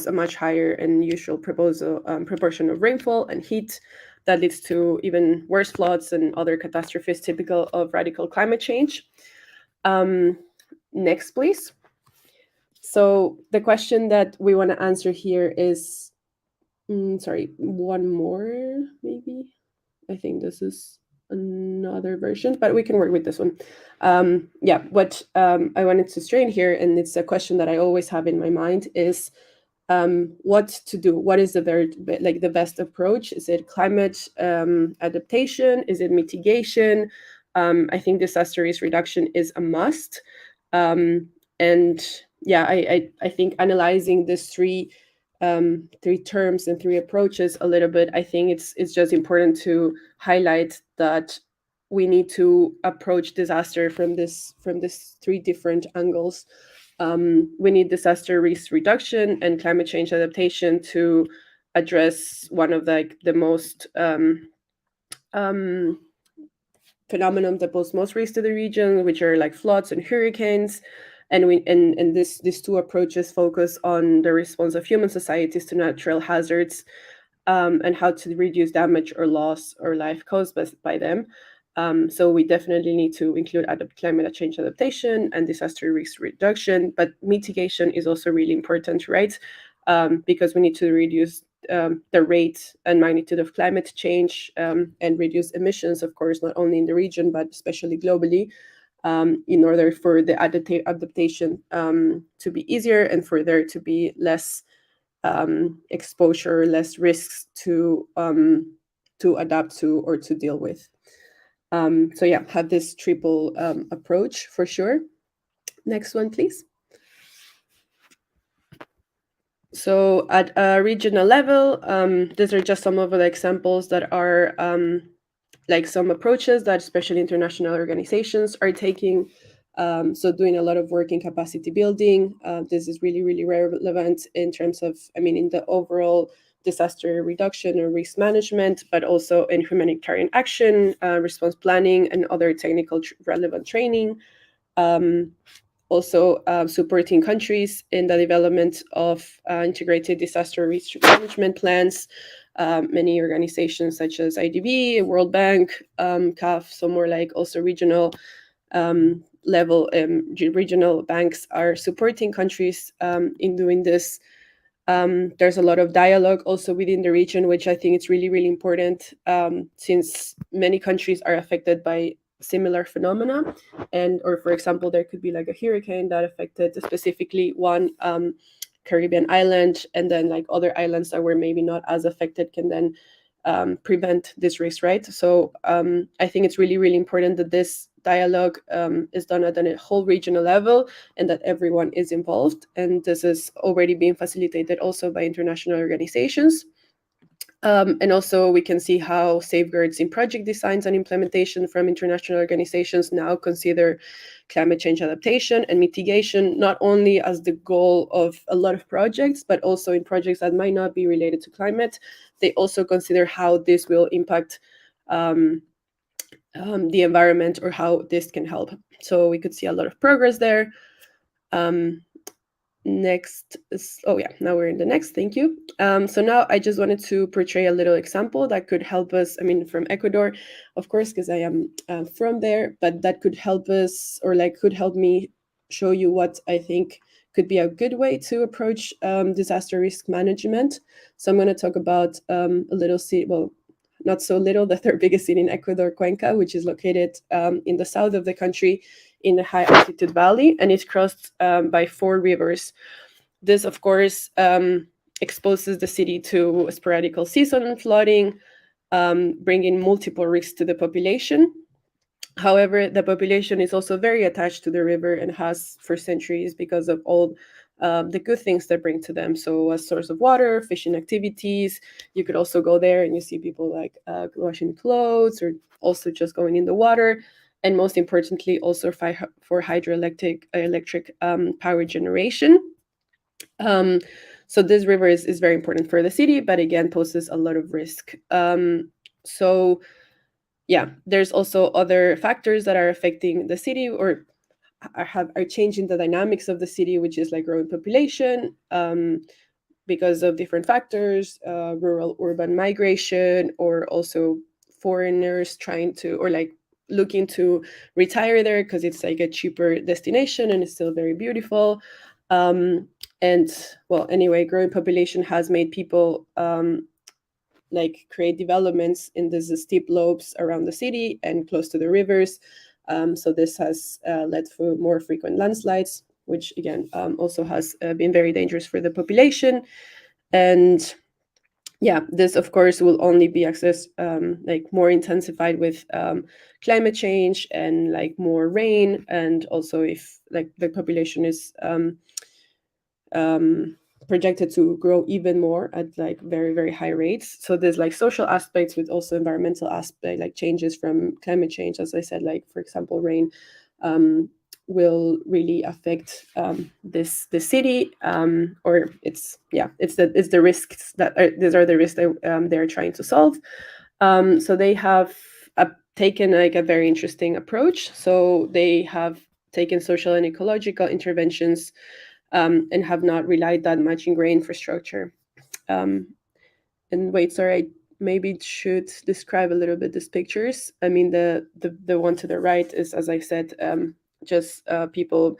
a much higher and usual proportion of rainfall and heat that leads to even worse floods and other catastrophes typical of radical climate change. Next, please. So the question that we want to answer here is, one more, maybe. I think this is another version, but we can work with this one. What I wanted to strain here, and it's a question that I always have in my mind, is what to do. What is the best approach? Is it climate adaptation? Is it mitigation? I think disaster risk reduction is a must. I think analyzing these three terms and three approaches a little bit, I think it's just important to highlight that we need to approach disaster from this three different angles. We need disaster risk reduction and climate change adaptation to address one of the most phenomenon that pose most risk to the region, which are like floods and hurricanes. And these two approaches focus on the response of human societies to natural hazards, and how to reduce damage or loss or life caused by them. So we definitely need to include climate change adaptation and disaster risk reduction, but mitigation is also really important, right? Because we need to reduce the rate and magnitude of climate change and reduce emissions, of course, not only in the region, but especially globally, in order for the adaptation to be easier and for there to be less exposure, less risks to adapt to or to deal with. Have this triple approach for sure. Next one, please. So at a regional level, these are just some of the examples that are like some approaches that especially international organizations are taking. So doing a lot of work in capacity building. This is really, really relevant in terms of, in the overall disaster reduction or risk management, but also in humanitarian action, response planning, and other technical relevant training. Also supporting countries in the development of integrated disaster risk management plans. Many organizations such as IDB, World Bank, CAF, so more like also regional level, regional banks are supporting countries in doing this. There's a lot of dialogue also within the region, which I think is really, really important, since many countries are affected by similar phenomena. Or for example, there could be like a hurricane that affected specifically one Caribbean island, and then like other islands that were maybe not as affected can then prevent this risk, right? So I think it's really, really important that this dialogue is done at a whole regional level and that everyone is involved. And this is already being facilitated also by international organizations. And also we can see how safeguards in project designs and implementation from international organizations now consider climate change adaptation and mitigation, not only as the goal of a lot of projects, but also in projects that might not be related to climate. They also consider how this will impact the environment or how this can help. So we could see a lot of progress there. Next is, oh yeah, now we're in the next, thank you. So now I just wanted to portray a little example that could help us, I mean, from Ecuador, of course, because I am from there, but that could help us, or like could help me show you what I think could be a good way to approach disaster risk management. So I'm going to talk about a little city, well, not so little, the third biggest city in Ecuador, Cuenca, which is located in the south of the country in a high altitude valley, and is crossed by 4 rivers. This, of course, exposes the city to sporadic seasonal flooding, bringing multiple risks to the population. However, the population is also very attached to the river and has for centuries because of all the good things they bring to them. So a source of water, fishing activities. You could also go there and you see people like washing clothes or also just going in the water. And most importantly, also for hydroelectric power generation. So this river is very important for the city, but again, poses a lot of risk. So yeah, there's also other factors that are affecting the city or are changing the dynamics of the city, which is like growing population because of different factors, rural urban migration, or also foreigners trying to, or like looking to retire there because it's like a cheaper destination and it's still very beautiful. And well, anyway, growing population has made people like create developments in these steep slopes around the city and close to the rivers. So this has led to more frequent landslides, which again also has been very dangerous for the population. And yeah, this of course will only be accessed like more intensified with climate change and like more rain, and also if like the population is projected to grow even more at like very, very high rates. So there's like social aspects with also environmental aspect, like changes from climate change. As I said, like for example, rain will really affect the city, or it's the risks that these are the risks that they're trying to solve. So they have taken like a very interesting approach. So they have taken social and ecological interventions and have not relied that much in gray infrastructure. And wait, sorry, I maybe should describe a little bit these pictures. I mean, the one to the right is, as I said, just people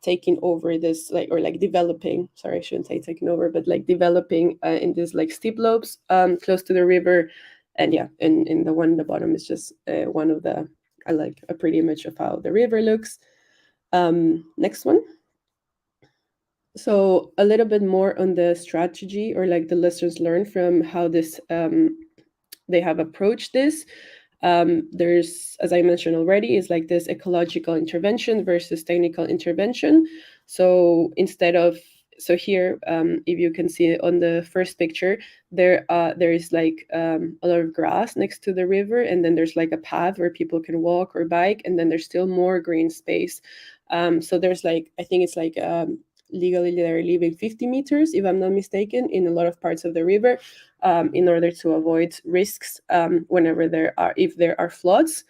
taking over this, like, or like developing, sorry, I shouldn't say taking over, but like developing in these like steep slopes close to the river. And yeah, in the one at the bottom is just one of the, I like a pretty image of how the river looks. Next one. So a little bit more on the strategy or like the lessons learned from how this they have approached this. There's, as I mentioned already, is like this ecological intervention versus technical intervention. So instead of, so here, if you can see on the first picture, there is like a lot of grass next to the river, and then there's like a path where people can walk or bike, and then there's still more green space. So there's like, I think it's like legally they're leaving 50 meters, if I'm not mistaken, in a lot of parts of the river, in order to avoid risks whenever if there are floods.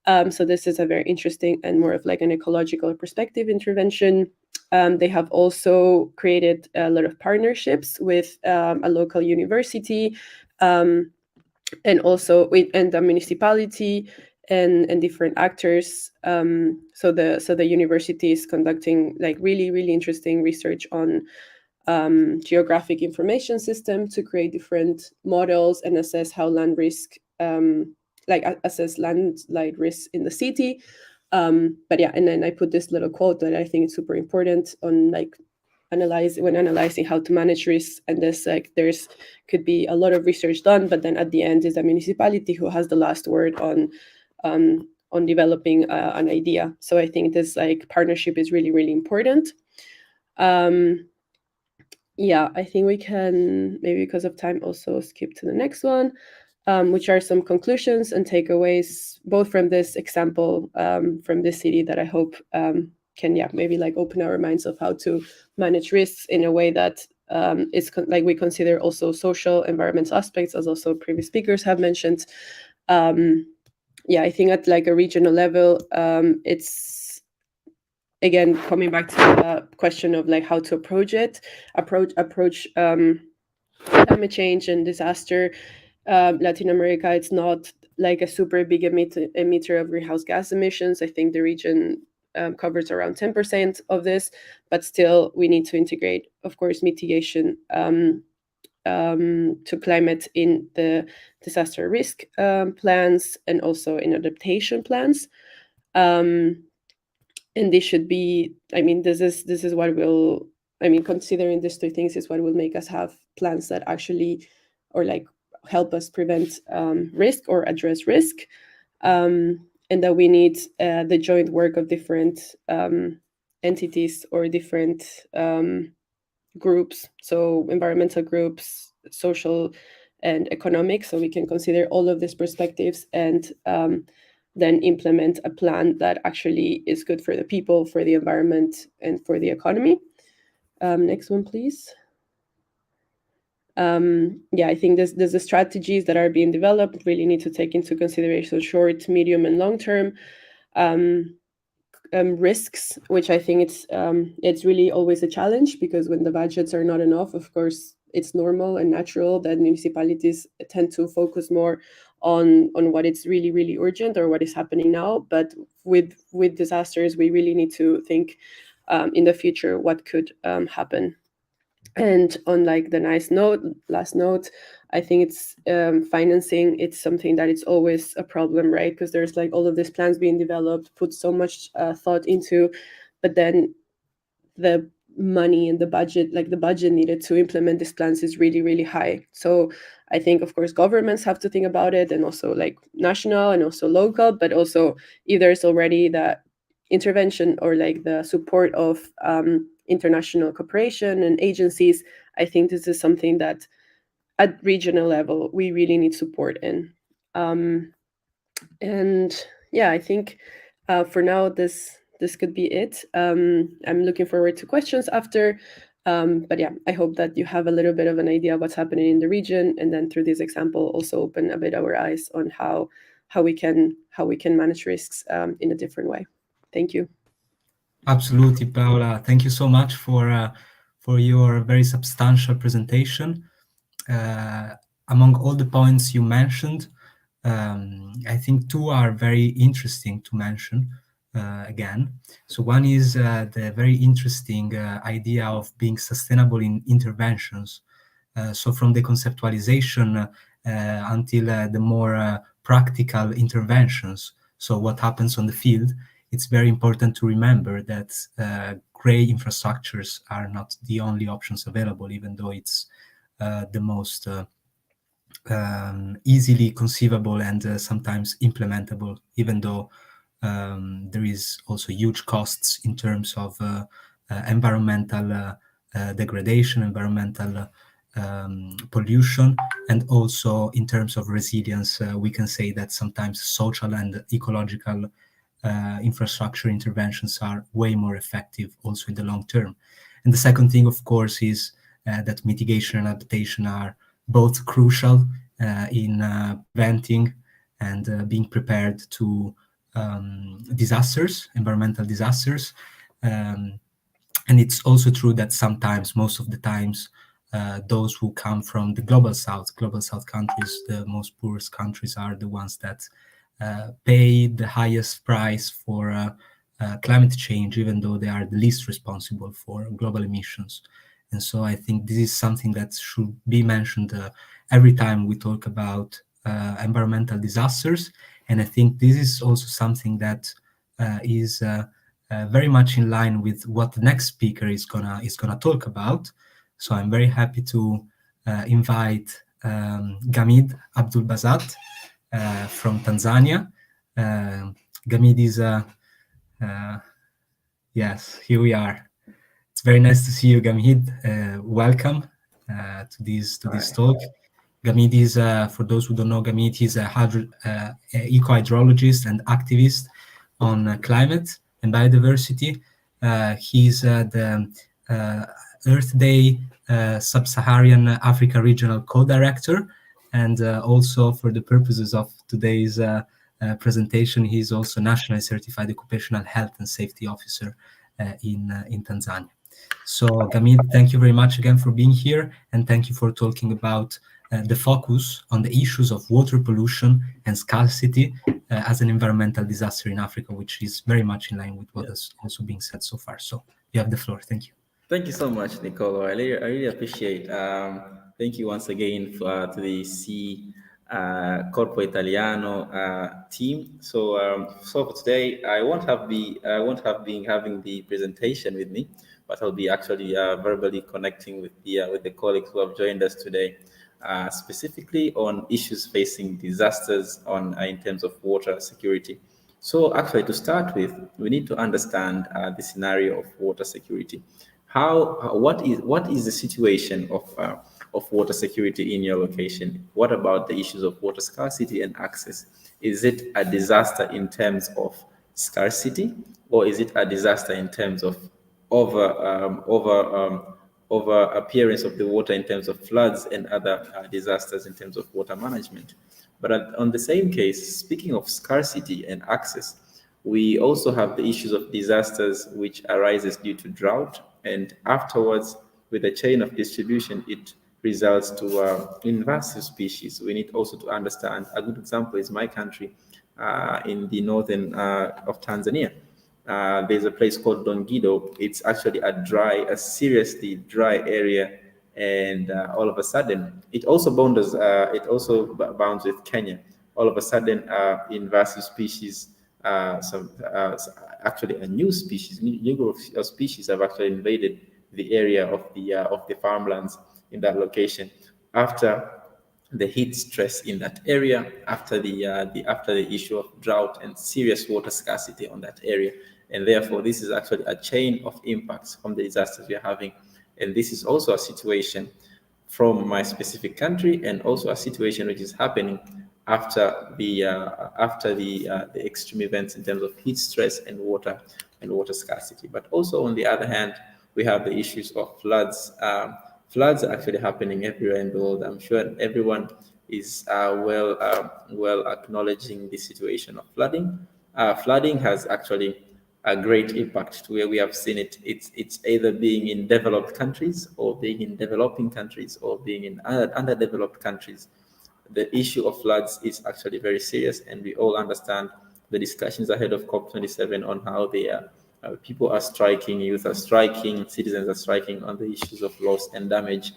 So this is a very interesting and more of like an ecological perspective intervention. They have also created a lot of partnerships with a local university and also with the municipality and different actors. So the university is conducting like really interesting research on geographic information system to create different models and assess how land risk, assess landslide risks in the city. But yeah, and then I put this little quote that I think is super important on like analyzing how to manage risks, and this like there's could be a lot of research done, but then at the end is the municipality who has the last word on developing an idea. So I think this like partnership is really important. yeah, I think we can, maybe because of time, also skip to the next one, which are some conclusions and takeaways, both from this example from this city that I hope can, maybe like open our minds of how to manage risks in a way that is like we consider also social, environmental aspects, as also previous speakers have mentioned. I think at like a regional level, it's again coming back to the question of like how to approach climate change and disaster. Latin America, it's not like a super big emitter of greenhouse gas emissions. I think the region covers around 10% of this, but still we need to integrate, of course, mitigation to climate in the disaster risk plans and also in adaptation plans. And this should be, I mean, this is what will, I mean, considering these two things is what will make us have plans that actually, or like help us prevent risk or address risk. And that we need the joint work of different entities or different groups, so environmental groups, social and economic, so we can consider all of these perspectives and then implement a plan that actually is good for the people, for the environment, and for the economy. Next one, please. I think there's the strategies that are being developed really need to take into consideration short, medium, and long-term risks, which I think it's really always a challenge, because when the budgets are not enough, of course, it's normal and natural that municipalities tend to focus more on what is really, really urgent or what is happening now. But with disasters, we really need to think in the future what could happen. And on like the last note, I think it's financing. It's something that it's always a problem, right? Because there's like all of these plans being developed, put so much thought into, but then the money and the budget needed to implement these plans is really, really high. So I think, of course, governments have to think about it, and also like national and also local, but also if there's already the intervention or like the support of international cooperation and agencies, I think this is something that at regional level we really need support in. I think for now this could be it. I'm looking forward to questions after. But I hope that you have a little bit of an idea of what's happening in the region, and then through this example also open a bit our eyes on how we can manage risks in a different way. Thank you. Absolutely, Paola. Thank you so much for your very substantial presentation. Among all the points you mentioned, I think two are very interesting to mention again. So one is the very interesting idea of being sustainable in interventions. So from the conceptualization until the more practical interventions. So what happens on the field, it's very important to remember that gray infrastructures are not the only options available, even though it's the most easily conceivable and sometimes implementable, even though there is also huge costs in terms of environmental degradation, environmental pollution, and also in terms of resilience. We can say that sometimes social and ecological infrastructure interventions are way more effective also in the long term. And the second thing, of course, is that mitigation and adaptation are both crucial in preventing and being prepared to disasters, environmental disasters. And it's also true that sometimes, most of the times, those who come from the global south countries, the most poorest countries, are the ones that pay the highest price for climate change, even though they are the least responsible for global emissions. And so I think this is something that should be mentioned every time we talk about environmental disasters. And I think this is also something that is very much in line with what the next speaker is gonna talk about. So I'm very happy to invite Gamid Abdul Bazat from Tanzania. Gamid is yes, here we are. It's very nice to see you, Gamid. Welcome to this talk. Gamid is, for those who don't know, Gamid, he's eco-hydrologist and activist on climate and biodiversity. He's the Earth Day Sub-Saharan Africa Regional Co-Director, and also for the purposes of today's presentation, he's also Nationally Certified Occupational Health and Safety Officer in Tanzania. So, Gamid, thank you very much again for being here, and thank you for talking about the focus on the issues of water pollution and scarcity as an environmental disaster in Africa, which is very much in line with what has also been said so far. So, you have the floor. Thank you. Thank you so much, Nicolo. I really appreciate. Thank you once again to the Corpo Italiano team. So for today, I won't have been having the presentation with me, but I'll be actually verbally connecting with the colleagues who have joined us today, specifically on issues facing disasters in terms of water security. So actually, to start with, we need to understand the scenario of water security. What is the situation of water security in your location? What about the issues of water scarcity and access? Is it a disaster in terms of scarcity, or is it a disaster in terms of over appearance of the water in terms of floods and other disasters in terms of water management? But on the same case, speaking of scarcity and access, we also have the issues of disasters which arises due to drought, and afterwards, with the chain of distribution, it results to invasive species. We need also to understand, a good example is my country in the northern of Tanzania. There's a place called Dongido. It's actually a seriously dry area, and all of a sudden, it also bounds with Kenya. All of a sudden, invasive species, actually a new group of species have actually invaded the area of the farmlands in that location after the heat stress in that area, after the issue of drought and serious water scarcity on that area. And therefore, this is actually a chain of impacts from the disasters we are having. And this is also a situation from my specific country, and also a situation which is happening after the extreme events in terms of heat stress and water scarcity. But also, on the other hand, we have the issues of floods. Floods are actually happening everywhere in the world. I'm sure everyone is well acknowledging the situation of flooding. Flooding has actually a great impact to where we have seen it. It's either being in developed countries, or being in developing countries, or being in underdeveloped countries. The issue of floods is actually very serious, and we all understand the discussions ahead of COP27 on how people are striking, youth are striking, citizens are striking on the issues of loss and damage.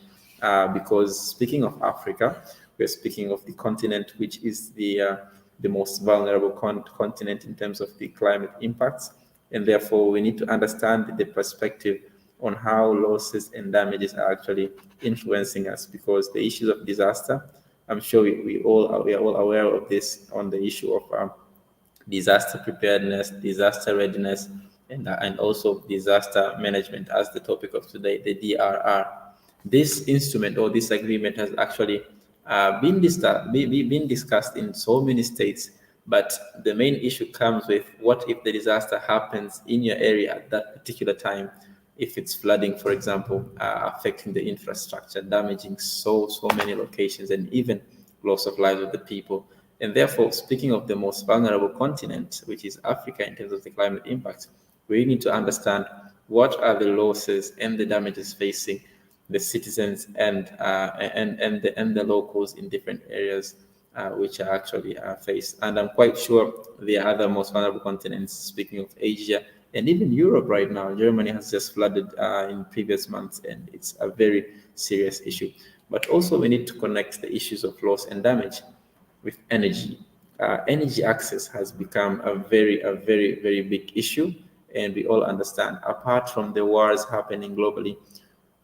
Because speaking of Africa, we're speaking of the continent which is the most vulnerable continent in terms of the climate impacts, and therefore we need to understand the perspective on how losses and damages are actually influencing us. Because the issues of disaster, I'm sure we are all aware of this, on the issue of disaster preparedness, disaster readiness, and also disaster management as the topic of today, the DRR. This instrument or this agreement has actually been discussed in so many states, but the main issue comes with what if the disaster happens in your area at that particular time. If it's flooding, for example, affecting the infrastructure, damaging so many locations, and even loss of lives of the people. And therefore, speaking of the most vulnerable continent, which is Africa, in terms of the climate impact, we need to understand what are the losses and the damages facing the citizens and the locals in different areas which are actually faced. And I'm quite sure the other most vulnerable continents, speaking of Asia, and even Europe right now, Germany has just flooded in previous months, and it's a very serious issue. But also we need to connect the issues of loss and damage with energy. Energy access has become a very, very big issue, and we all understand, apart from the wars happening globally,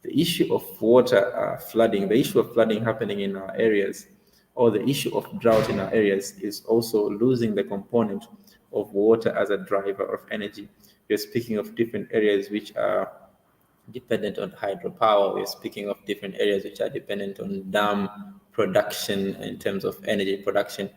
the issue of water flooding, the issue of flooding happening in our areas, or the issue of drought in our areas, is also losing the component of water as a driver of energy. We're speaking of different areas which are dependent on hydropower. We're speaking of different areas which are dependent on dam production in terms of energy production.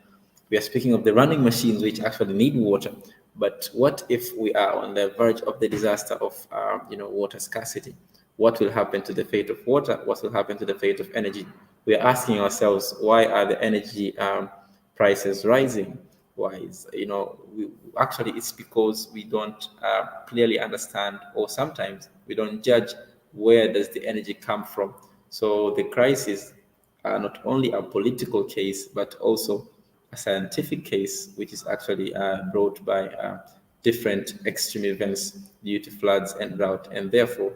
We are speaking of the running machines which actually need water. But what if we are on the verge of the disaster of water scarcity? What will happen to the fate of water? What will happen to the fate of energy? We are asking ourselves, why are the energy prices rising? Why is, actually it's because we don't clearly understand, or sometimes we don't judge where does the energy come from. So the crisis are not only a political case, but also a scientific case, which is actually brought by different extreme events due to floods and drought, and therefore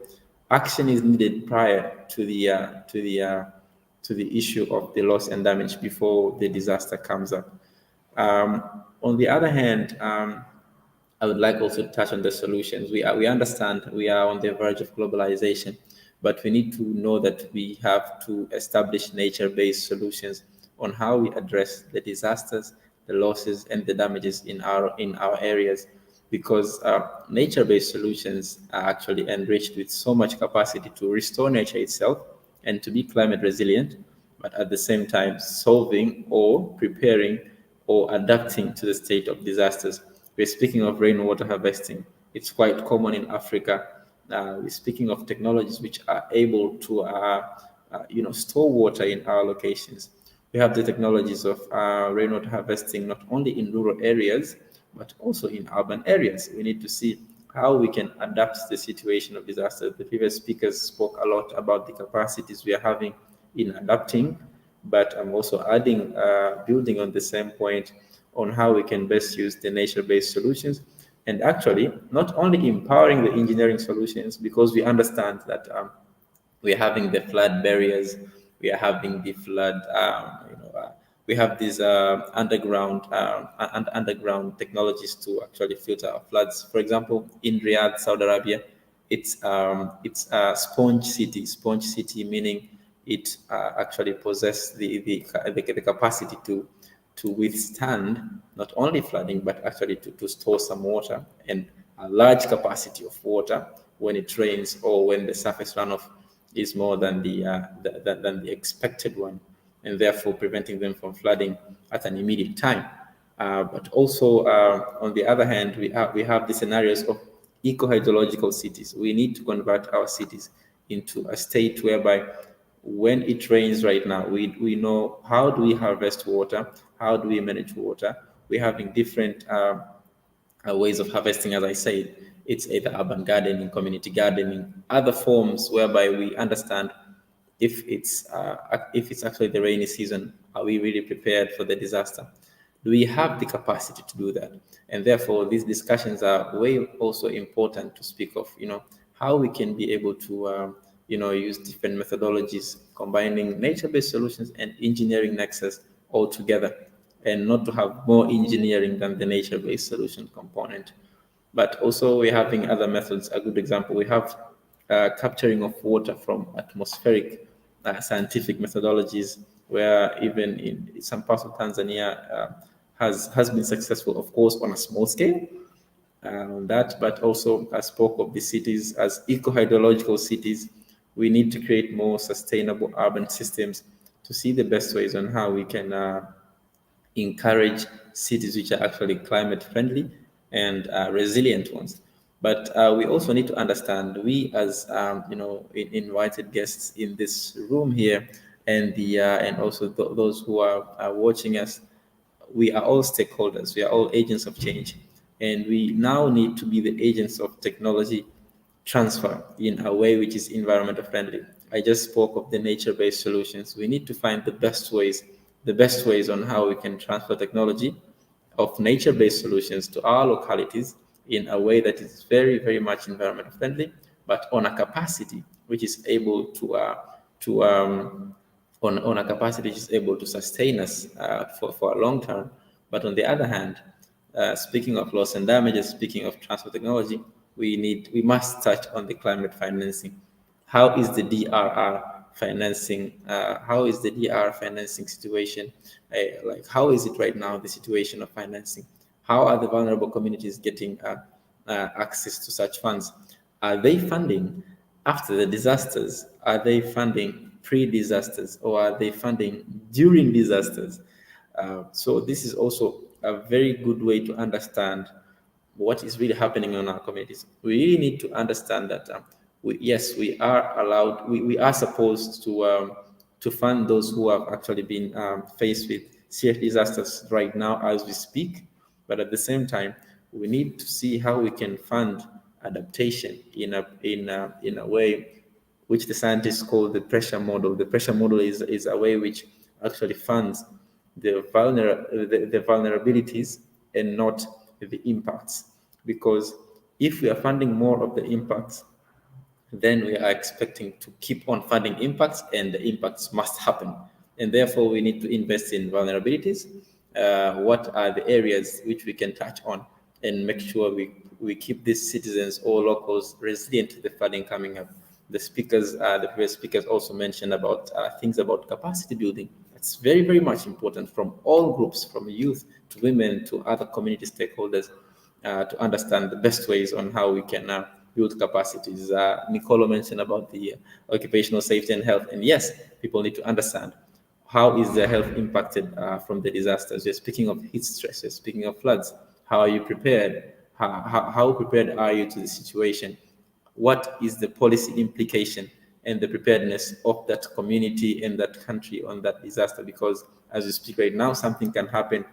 action is needed prior to the issue of the loss and damage before the disaster comes up. On the other hand, I would like also to touch on the solutions. We understand we are on the verge of globalization, but we need to know that we have to establish nature-based solutions on how we address the disasters, the losses, and the damages in our areas, because nature-based solutions are actually enriched with so much capacity to restore nature itself and to be climate resilient, but at the same time solving or preparing or adapting to the state of disasters. We're speaking of rainwater harvesting. It's quite common in Africa. We're speaking of technologies which are able to store water in our locations. We have the technologies of rainwater harvesting not only in rural areas, but also in urban areas. We need to see how we can adapt to the situation of disaster. The previous speakers spoke a lot about the capacities we are having in adapting, but I'm also adding, building on the same point, on how we can best use the nature-based solutions, and actually not only empowering the engineering solutions, because we understand that we're having the flood barriers, we are having the flood, we have these underground technologies to actually filter our floods. For example, in Riyadh, Saudi Arabia, it's a sponge city, meaning it actually possesses the capacity to withstand not only flooding, but actually to store some water, and a large capacity of water when it rains or when the surface runoff is more than the expected one, and therefore preventing them from flooding at an immediate time. But also, on the other hand, we have the scenarios of eco-hydrological cities. We need to convert our cities into a state whereby when it rains right now, we know how do we harvest water, how do we manage water. We're having different ways of harvesting, as I said. It's either urban gardening, community gardening, other forms whereby we understand if it's actually the rainy season, are we really prepared for the disaster? Do we have the capacity to do that? And therefore, these discussions are way also important to speak of, how we can be able to, use different methodologies, combining nature-based solutions and engineering nexus all together, and not to have more engineering than the nature-based solution component. But also we're having other methods. A good example, we have capturing of water from atmospheric scientific methodologies, where even in some parts of Tanzania has been successful, of course, on a small scale. But also I spoke of the cities as eco-hydrological cities. We need to create more sustainable urban systems to see the best ways on how we can encourage cities which are actually climate friendly and resilient ones. But we also need to understand, we as invited guests in this room here, and also those who are watching us, we are all stakeholders. We are all agents of change, and we now need to be the agents of technology transfer in a way which is environmental friendly. I just spoke of the nature-based solutions. We need to find the best ways on how we can transfer technology of nature-based solutions to our localities in a way that is very, very much environmental friendly, but on a capacity which is able on a capacity which is able to sustain us for a long term. But on the other hand, speaking of loss and damages, speaking of transfer technology, we must touch on the climate financing. How is the DRR financing? How is the DRR financing situation? Like, how is it right now, the situation of financing? How are the vulnerable communities getting access to such funds? Are they funding after the disasters? Are they funding pre-disasters, or are they funding during disasters? So this is also a very good way to understand what is really happening in our communities. We really need to understand that yes, we are allowed, we are supposed to fund those who have actually been faced with serious disasters right now as we speak. But at the same time, we need to see how we can fund adaptation in a way which the scientists call the pressure model. The pressure model is a way which actually funds the vulnerabilities and not the impacts. Because if we are funding more of the impacts, then we are expecting to keep on funding impacts, and the impacts must happen. And therefore, we need to invest in vulnerabilities. What are the areas which we can touch on and make sure we keep these citizens or locals resilient to the flooding coming up? The previous speakers also mentioned about things about capacity building. It's very, very much important from all groups, from youth to women to other community stakeholders, to understand the best ways on how we can build capacities. Nicolo mentioned about the occupational safety and health. And yes, people need to understand how is their health impacted from the disasters. We're speaking of heat stress, we're speaking of floods. How are you prepared? How prepared are you to the situation? What is the policy implication and the preparedness of that community and that country on that disaster? Because as we speak right now, something can happen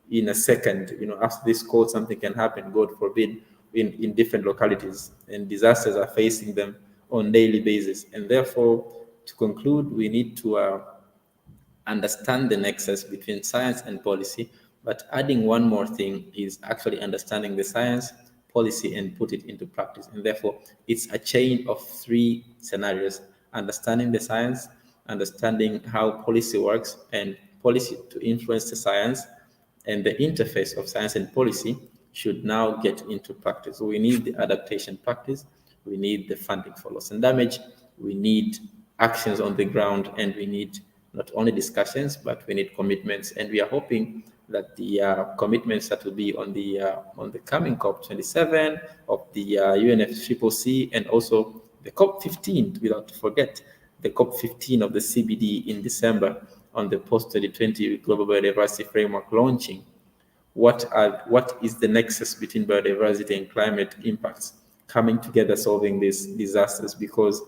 in a second. After this call, something can happen, God forbid, in different localities, and disasters are facing them on daily basis. And therefore, to conclude, we need to understand the nexus between science and policy, but adding one more thing is actually understanding the science, policy, and put it into practice. And therefore, it's a chain of 3 scenarios: understanding the science, understanding how policy works, and policy to influence the science, and the interface of science and policy should now get into practice. So we need the adaptation practice, we need the funding for loss and damage, we need actions on the ground, and we need not only discussions, but we need commitments. And we are hoping that the commitments that will be on the coming COP27 of the UNFCCC, and also the COP15, without to forget the COP15 of the CBD in December on the post-2020 Global Biodiversity Framework launching. What is the nexus between biodiversity and climate impacts coming together, solving these disasters? Because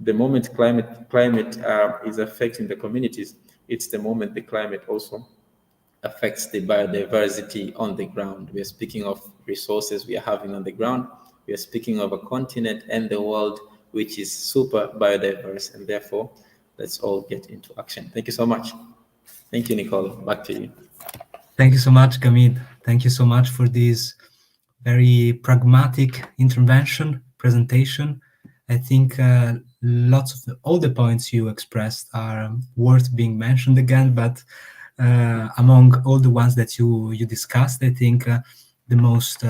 the moment climate is affecting the communities, it's the moment the climate also affects the biodiversity on the ground. We are speaking of resources we are having on the ground. We are speaking of a continent and the world which is super biodiverse, and therefore, let's all get into action. Thank you so much. Thank you, Nicole. Back to you. Thank you so much, Gamid. Thank you so much for this very pragmatic intervention presentation. I think lots of all the points you expressed are worth being mentioned again, but among all the ones that you discussed, I think the most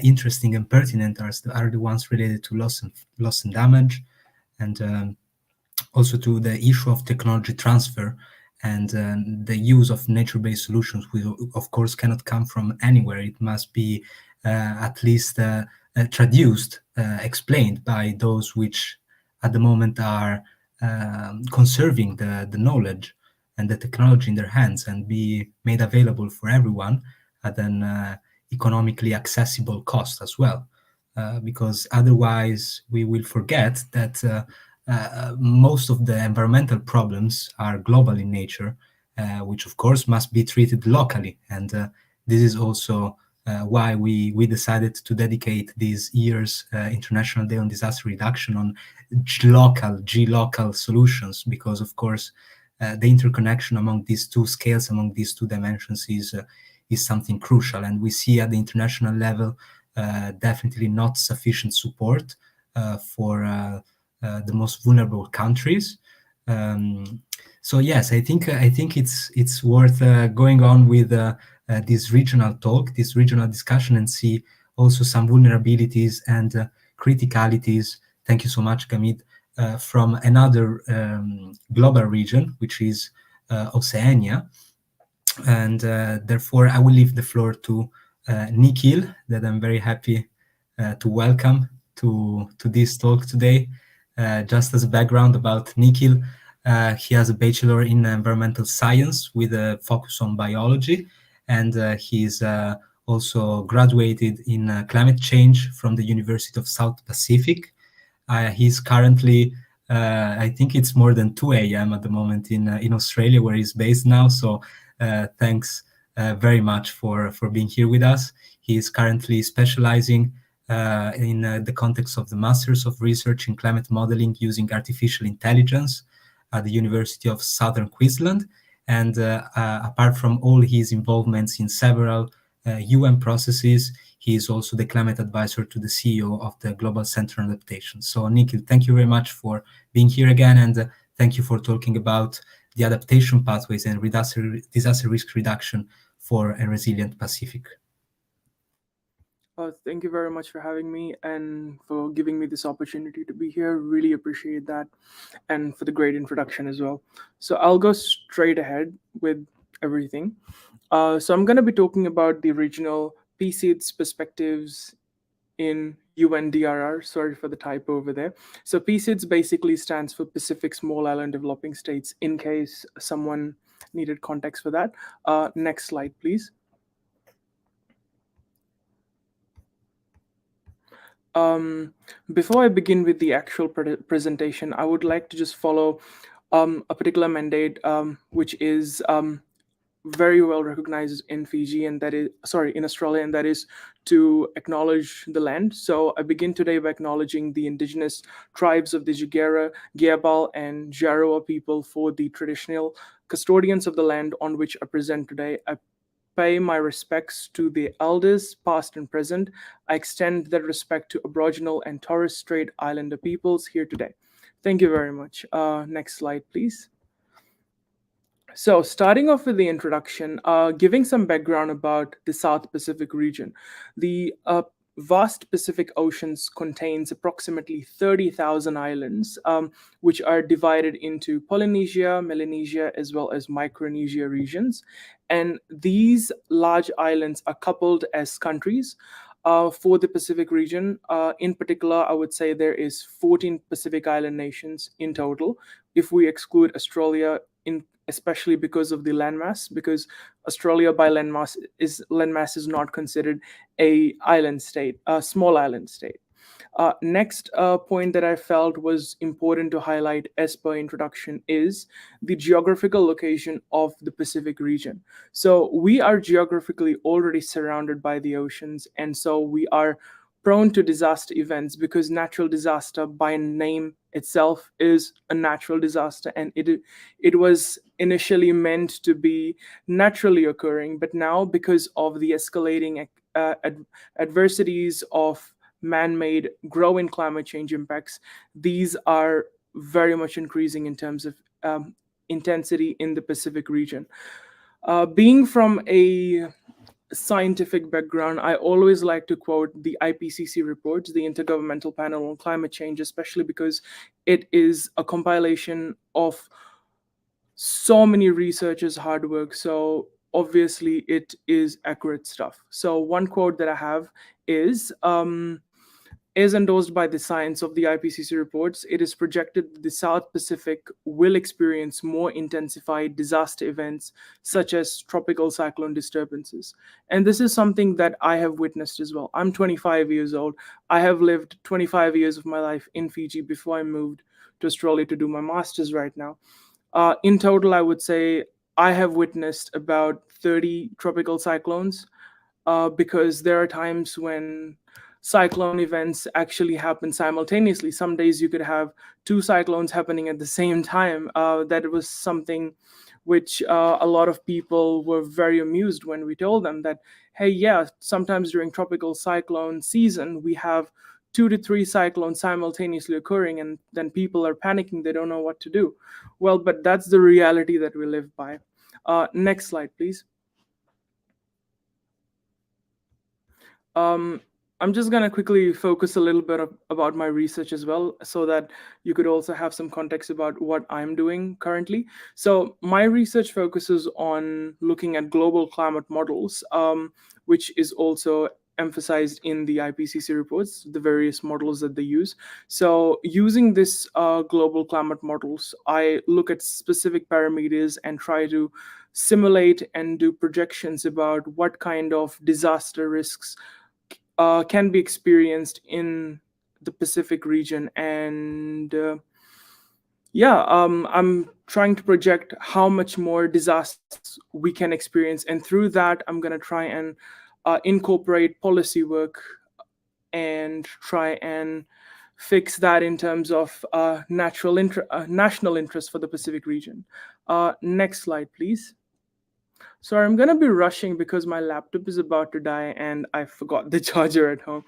interesting and pertinent are the ones related to loss and damage, and also to the issue of technology transfer and the use of nature-based solutions, which of course cannot come from anywhere. It must be at least traduced, explained by those which at the moment are conserving the knowledge and the technology in their hands, and be made available for everyone at an economically accessible cost as well. Because otherwise we will forget that most of the environmental problems are global in nature, which of course must be treated locally. And this is also why we decided to dedicate this year's International Day on Disaster Reduction on G-local solutions, because of course the interconnection among these two scales, among these two dimensions is something crucial. And we see at the international level definitely not sufficient support for the most vulnerable countries. So yes, I think it's worth going on with this regional talk, this regional discussion, and see also some vulnerabilities and criticalities. Thank you so much, Gamid, from another global region, which is Oceania. And therefore, I will leave the floor to Nikhil, that I'm very happy to welcome to this talk today. Just as a background about Nikhil, he has a bachelor in environmental science with a focus on biology, and he's also graduated in climate change from the University of South Pacific. He's currently, I think it's more than 2 a.m. at the moment in Australia, where he's based now. So thanks very much for being here with us. He is currently specializing in the context of the Masters of Research in Climate Modeling using Artificial Intelligence at the University of Southern Queensland. And apart from all his involvements in several UN processes, he is also the climate advisor to the CEO of the Global Center on Adaptation. So, Nikhil, thank you very much for being here again, and thank you for talking about the adaptation pathways and disaster risk reduction for a resilient Pacific. Thank you very much for having me and for giving me this opportunity to be here. Really appreciate that, and for the great introduction as well. So I'll go straight ahead with everything. So I'm going to be talking about the regional PSEADS perspectives in UNDRR. Sorry for the typo over there. So PSEADS basically stands for Pacific Small Island Developing States, in case someone needed context for that. Next slide, please. Before I begin with the actual presentation, I would like to just follow a particular mandate, which is very well recognized in Fiji, and that is, in Australia, and that is to acknowledge the land. So I begin today by acknowledging the indigenous tribes of the Jagera, Giabal, and Jaroa people for the traditional custodians of the land on which I present today. I pay my respects to the elders, past and present. I extend that respect to Aboriginal and Torres Strait Islander peoples here today. Thank you very much. Next slide, please. So starting off with the introduction, giving some background about the South Pacific region. The vast Pacific Oceans contains approximately 30,000 islands, which are divided into Polynesia, Melanesia, as well as Micronesia regions. And these large islands are coupled as countries. For the Pacific region, in particular, I would say there is 14 Pacific Island nations in total, if we exclude Australia, especially because of the landmass, because Australia by landmass is not considered a island state, a small island state. Next point that I felt was important to highlight as per introduction is the geographical location of the Pacific region. So we are geographically already surrounded by the oceans, and so we are prone to disaster events because natural disaster by name itself is a natural disaster, and it was initially meant to be naturally occurring, but now because of the escalating adversities of man-made growing climate change impacts, these are very much increasing in terms of intensity in the Pacific region. Being from a scientific background, I always like to quote the IPCC reports, the Intergovernmental Panel on Climate Change, especially because it is a compilation of so many researchers' hard work. So obviously it is accurate stuff. So one quote that I have is endorsed by the science of the IPCC reports. It is projected that the South Pacific will experience more intensified disaster events, such as tropical cyclone disturbances. And this is something that I have witnessed as well. I'm 25 years old. I have lived 25 years of my life in Fiji before I moved to Australia to do my master's right now. In total, I would say I have witnessed about 30 tropical cyclones, because there are times when cyclone events actually happen simultaneously. Some days you could have two cyclones happening at the same time. That was something which a lot of people were very amused when we told them that, hey, yeah, sometimes during tropical cyclone season, we have 2 to 3 cyclones simultaneously occurring, and then people are panicking. They don't know what to do. Well, but that's the reality that we live by. Next slide, please. I'm just going to quickly focus a little bit about my research as well, so that you could also have some context about what I'm doing currently. So my research focuses on looking at global climate models, which is also emphasized in the IPCC reports, the various models that they use. So using this global climate models, I look at specific parameters and try to simulate and do projections about what kind of disaster risks can be experienced in the Pacific region. And I'm trying to project how much more disasters we can experience, and through that I'm going to try and incorporate policy work and try and fix that in terms of national interest for the Pacific region. Next slide, please. Sorry, I'm gonna be rushing because my laptop is about to die and I forgot the charger at home.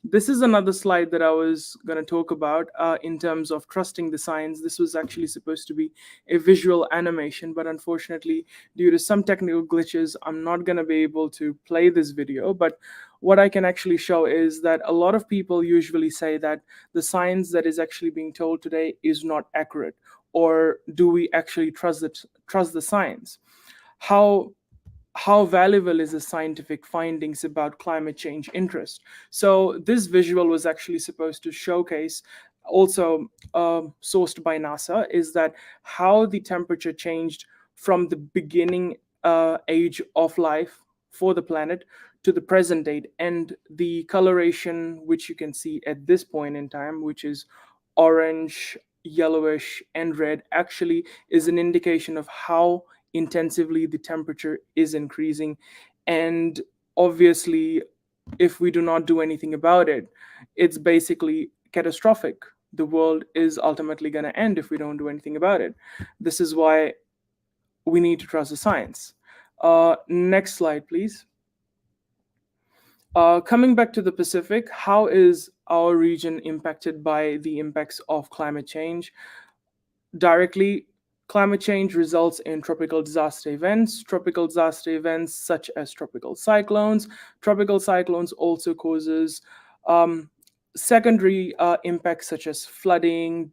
This is another slide that I was gonna talk about in terms of trusting the science. This was actually supposed to be a visual animation, but unfortunately, due to some technical glitches, I'm not gonna be able to play this video. But what I can actually show is that a lot of people usually say that the science that is actually being told today is not accurate, or do we actually trust the science? How valuable is the scientific findings about climate change interest? So this visual was actually supposed to showcase, also sourced by NASA, is that how the temperature changed from the beginning age of life for the planet to the present date. And the coloration which you can see at this point in time, which is orange, yellowish, and red, actually is an indication of how intensively the temperature is increasing. And obviously, if we do not do anything about it, it's basically catastrophic. The world is ultimately going to end if we don't do anything about it. This is why we need to trust the science. Next slide, please. Coming back to the Pacific, how is our region impacted by the impacts of climate change? Directly, climate change results in tropical disaster events. Tropical disaster events such as tropical cyclones. Tropical cyclones also causes secondary impacts such as flooding,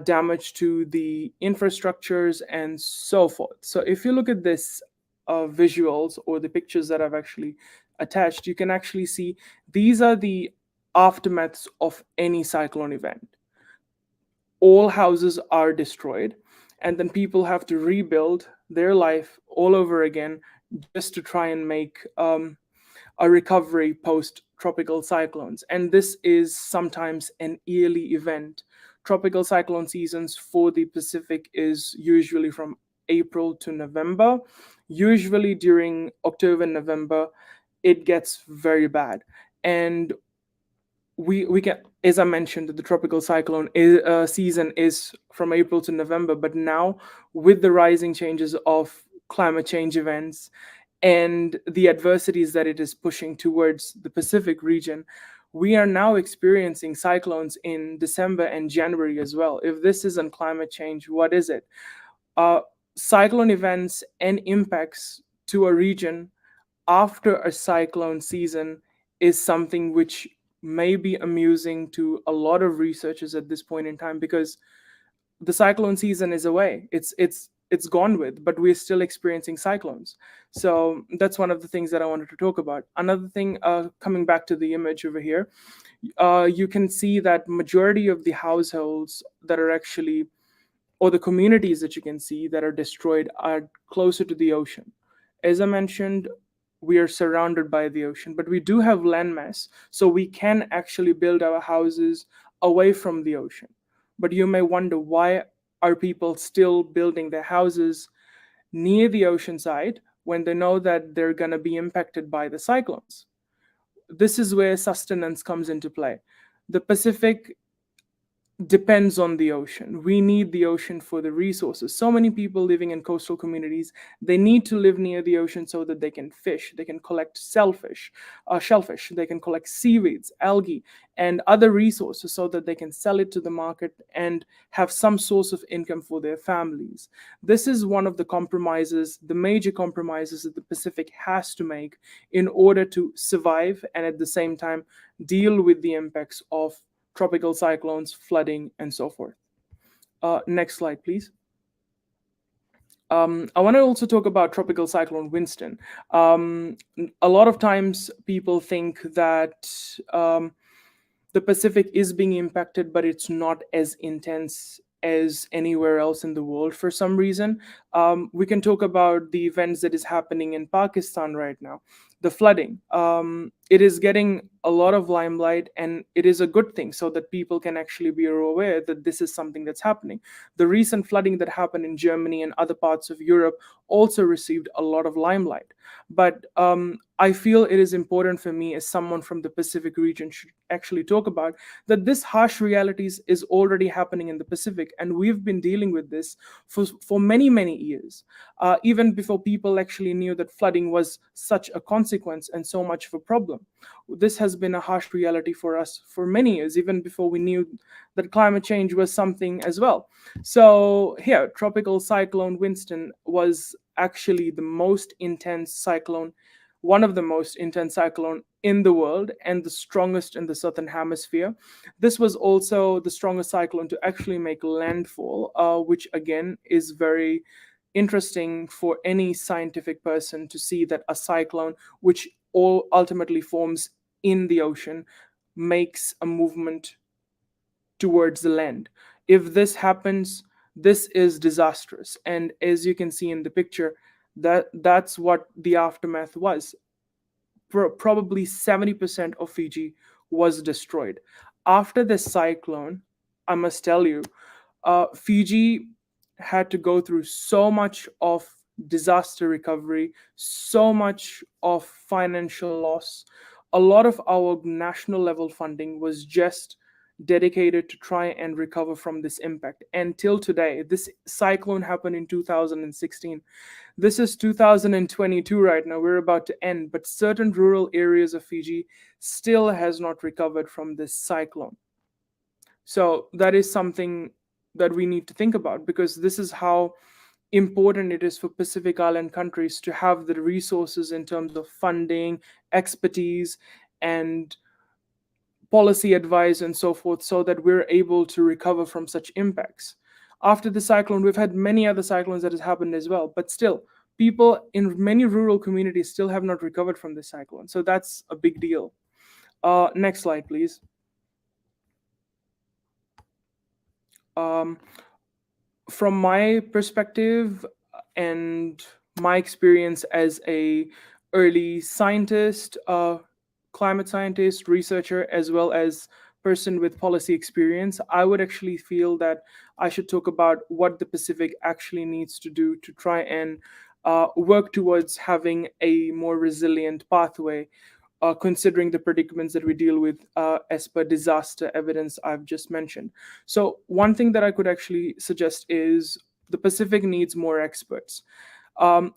damage to the infrastructures, and so forth. So if you look at this visuals or the pictures that I've actually attached, you can actually see these are the aftermaths of any cyclone event. All houses are destroyed, and then people have to rebuild their life all over again just to try and make a recovery post tropical cyclones. And this is sometimes an yearly event. Tropical cyclone seasons for the Pacific is usually from April to November. Usually during October and November, it gets very bad. And we can, as I mentioned, the tropical cyclone season is from April to November, but now with the rising changes of climate change events and the adversities that it is pushing towards the Pacific region, we are now experiencing cyclones in December and January as well. If this isn't climate change, what is it? Cyclone events and impacts to a region after a cyclone season is something which may be amusing to a lot of researchers at this point in time, because the cyclone season is away. It's gone with, but we're still experiencing cyclones. So that's one of the things that I wanted to talk about. Another thing, coming back to the image over here, you can see that majority of the households that are actually, or the communities that you can see that are destroyed, are closer to the ocean. As I mentioned, we are surrounded by the ocean, but we do have landmass, so we can actually build our houses away from the ocean. But you may wonder, why are people still building their houses near the ocean side when they know that they're going to be impacted by the cyclones? This is where sustenance comes into play. The Pacific depends on the ocean. We need the ocean for the resources. So many people living in coastal communities, they need to live near the ocean so that they can fish, they can collect shellfish, they can collect seaweeds, algae, and other resources so that they can sell it to the market and have some source of income for their families. This is one of the compromises, the major compromises that the Pacific has to make in order to survive and at the same time deal with the impacts of tropical cyclones, flooding, and so forth. Next slide, please. I want to also talk about Tropical Cyclone Winston. A lot of times people think that the Pacific is being impacted, but it's not as intense as anywhere else in the world for some reason. We can talk about the events that is happening in Pakistan right now, the flooding. It is getting a lot of limelight, and it is a good thing so that people can actually be aware that this is something that's happening. The recent flooding that happened in Germany and other parts of Europe also received a lot of limelight. But I feel it is important for me, as someone from the Pacific region, should actually talk about that this harsh realities is already happening in the Pacific, and we've been dealing with this for many years, even before people actually knew that flooding was such a consequence and so much of a problem. This has been a harsh reality for us for many years, even before we knew that climate change was something as well. So here, Tropical Cyclone Winston was actually the most intense cyclone, one of the most intense cyclone in the world, and the strongest in the southern hemisphere. This was also the strongest cyclone to actually make landfall, which again is very interesting for any scientific person to see that a cyclone, which all ultimately forms in the ocean, makes a movement towards the land. If this happens, this is disastrous. And as you can see in the picture, that's what the aftermath was. Probably 70% of Fiji was destroyed. After this cyclone, I must tell you, Fiji had to go through so much of disaster recovery, so much of financial loss. A lot of our national level funding was just dedicated to try and recover from this impact. And till today, this cyclone happened in 2016. This is 2022 right now. We're about to end, but certain rural areas of Fiji still has not recovered from this cyclone. So that is something that we need to think about, because this is how important it is for Pacific Island countries to have the resources in terms of funding, expertise, and policy advice and so forth, so that we're able to recover from such impacts. After the cyclone, we've had many other cyclones that has happened as well, but still, people in many rural communities still have not recovered from this cyclone. So that's a big deal. Next slide, please. From my perspective and my experience as a early scientist, climate scientist, researcher, as well as person with policy experience, I would actually feel that I should talk about what the Pacific actually needs to do to try and work towards having a more resilient pathway, considering the predicaments that we deal with as per disaster evidence I've just mentioned. So one thing that I could actually suggest is the Pacific needs more experts.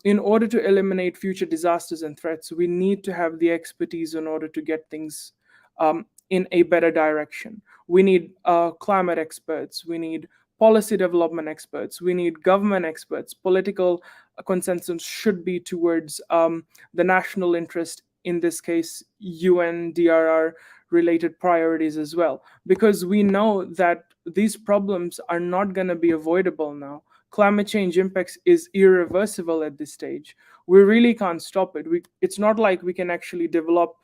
In order to eliminate future disasters and threats, we need to have the expertise in order to get things in a better direction. We need climate experts, we need policy development experts, we need government experts. Political consensus should be towards the national interest, in this case UNDRR related priorities as well, because we know that these problems are not going to be avoidable now. Climate change impacts is irreversible at this stage. We really can't stop it. It's not like we can actually develop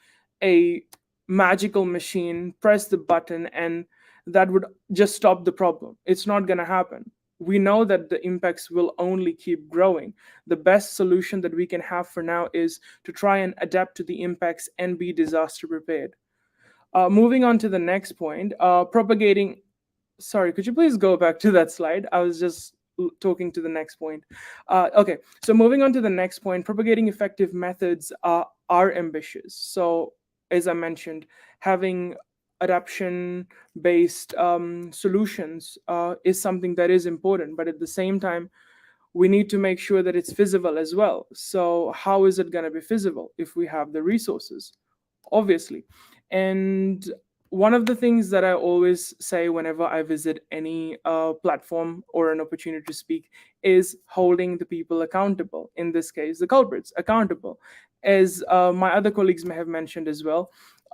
a magical machine, press the button, and that would just stop the problem. It's not going to happen. We know that the impacts will only keep growing. The best solution that we can have for now is to try and adapt to the impacts and be disaster prepared. Moving on to the next point, propagating. Sorry, could you please go back to that slide? I was just talking to the next point. Okay, so moving on to the next point, propagating effective methods are ambitious. So as I mentioned, having adaptation-based solutions is something that is important, but at the same time, we need to make sure that it's feasible as well. So how is it going to be feasible if we have the resources? Obviously. And one of the things that I always say whenever I visit any platform or an opportunity to speak is holding the people accountable. In this case, the culprits accountable. As my other colleagues may have mentioned as well,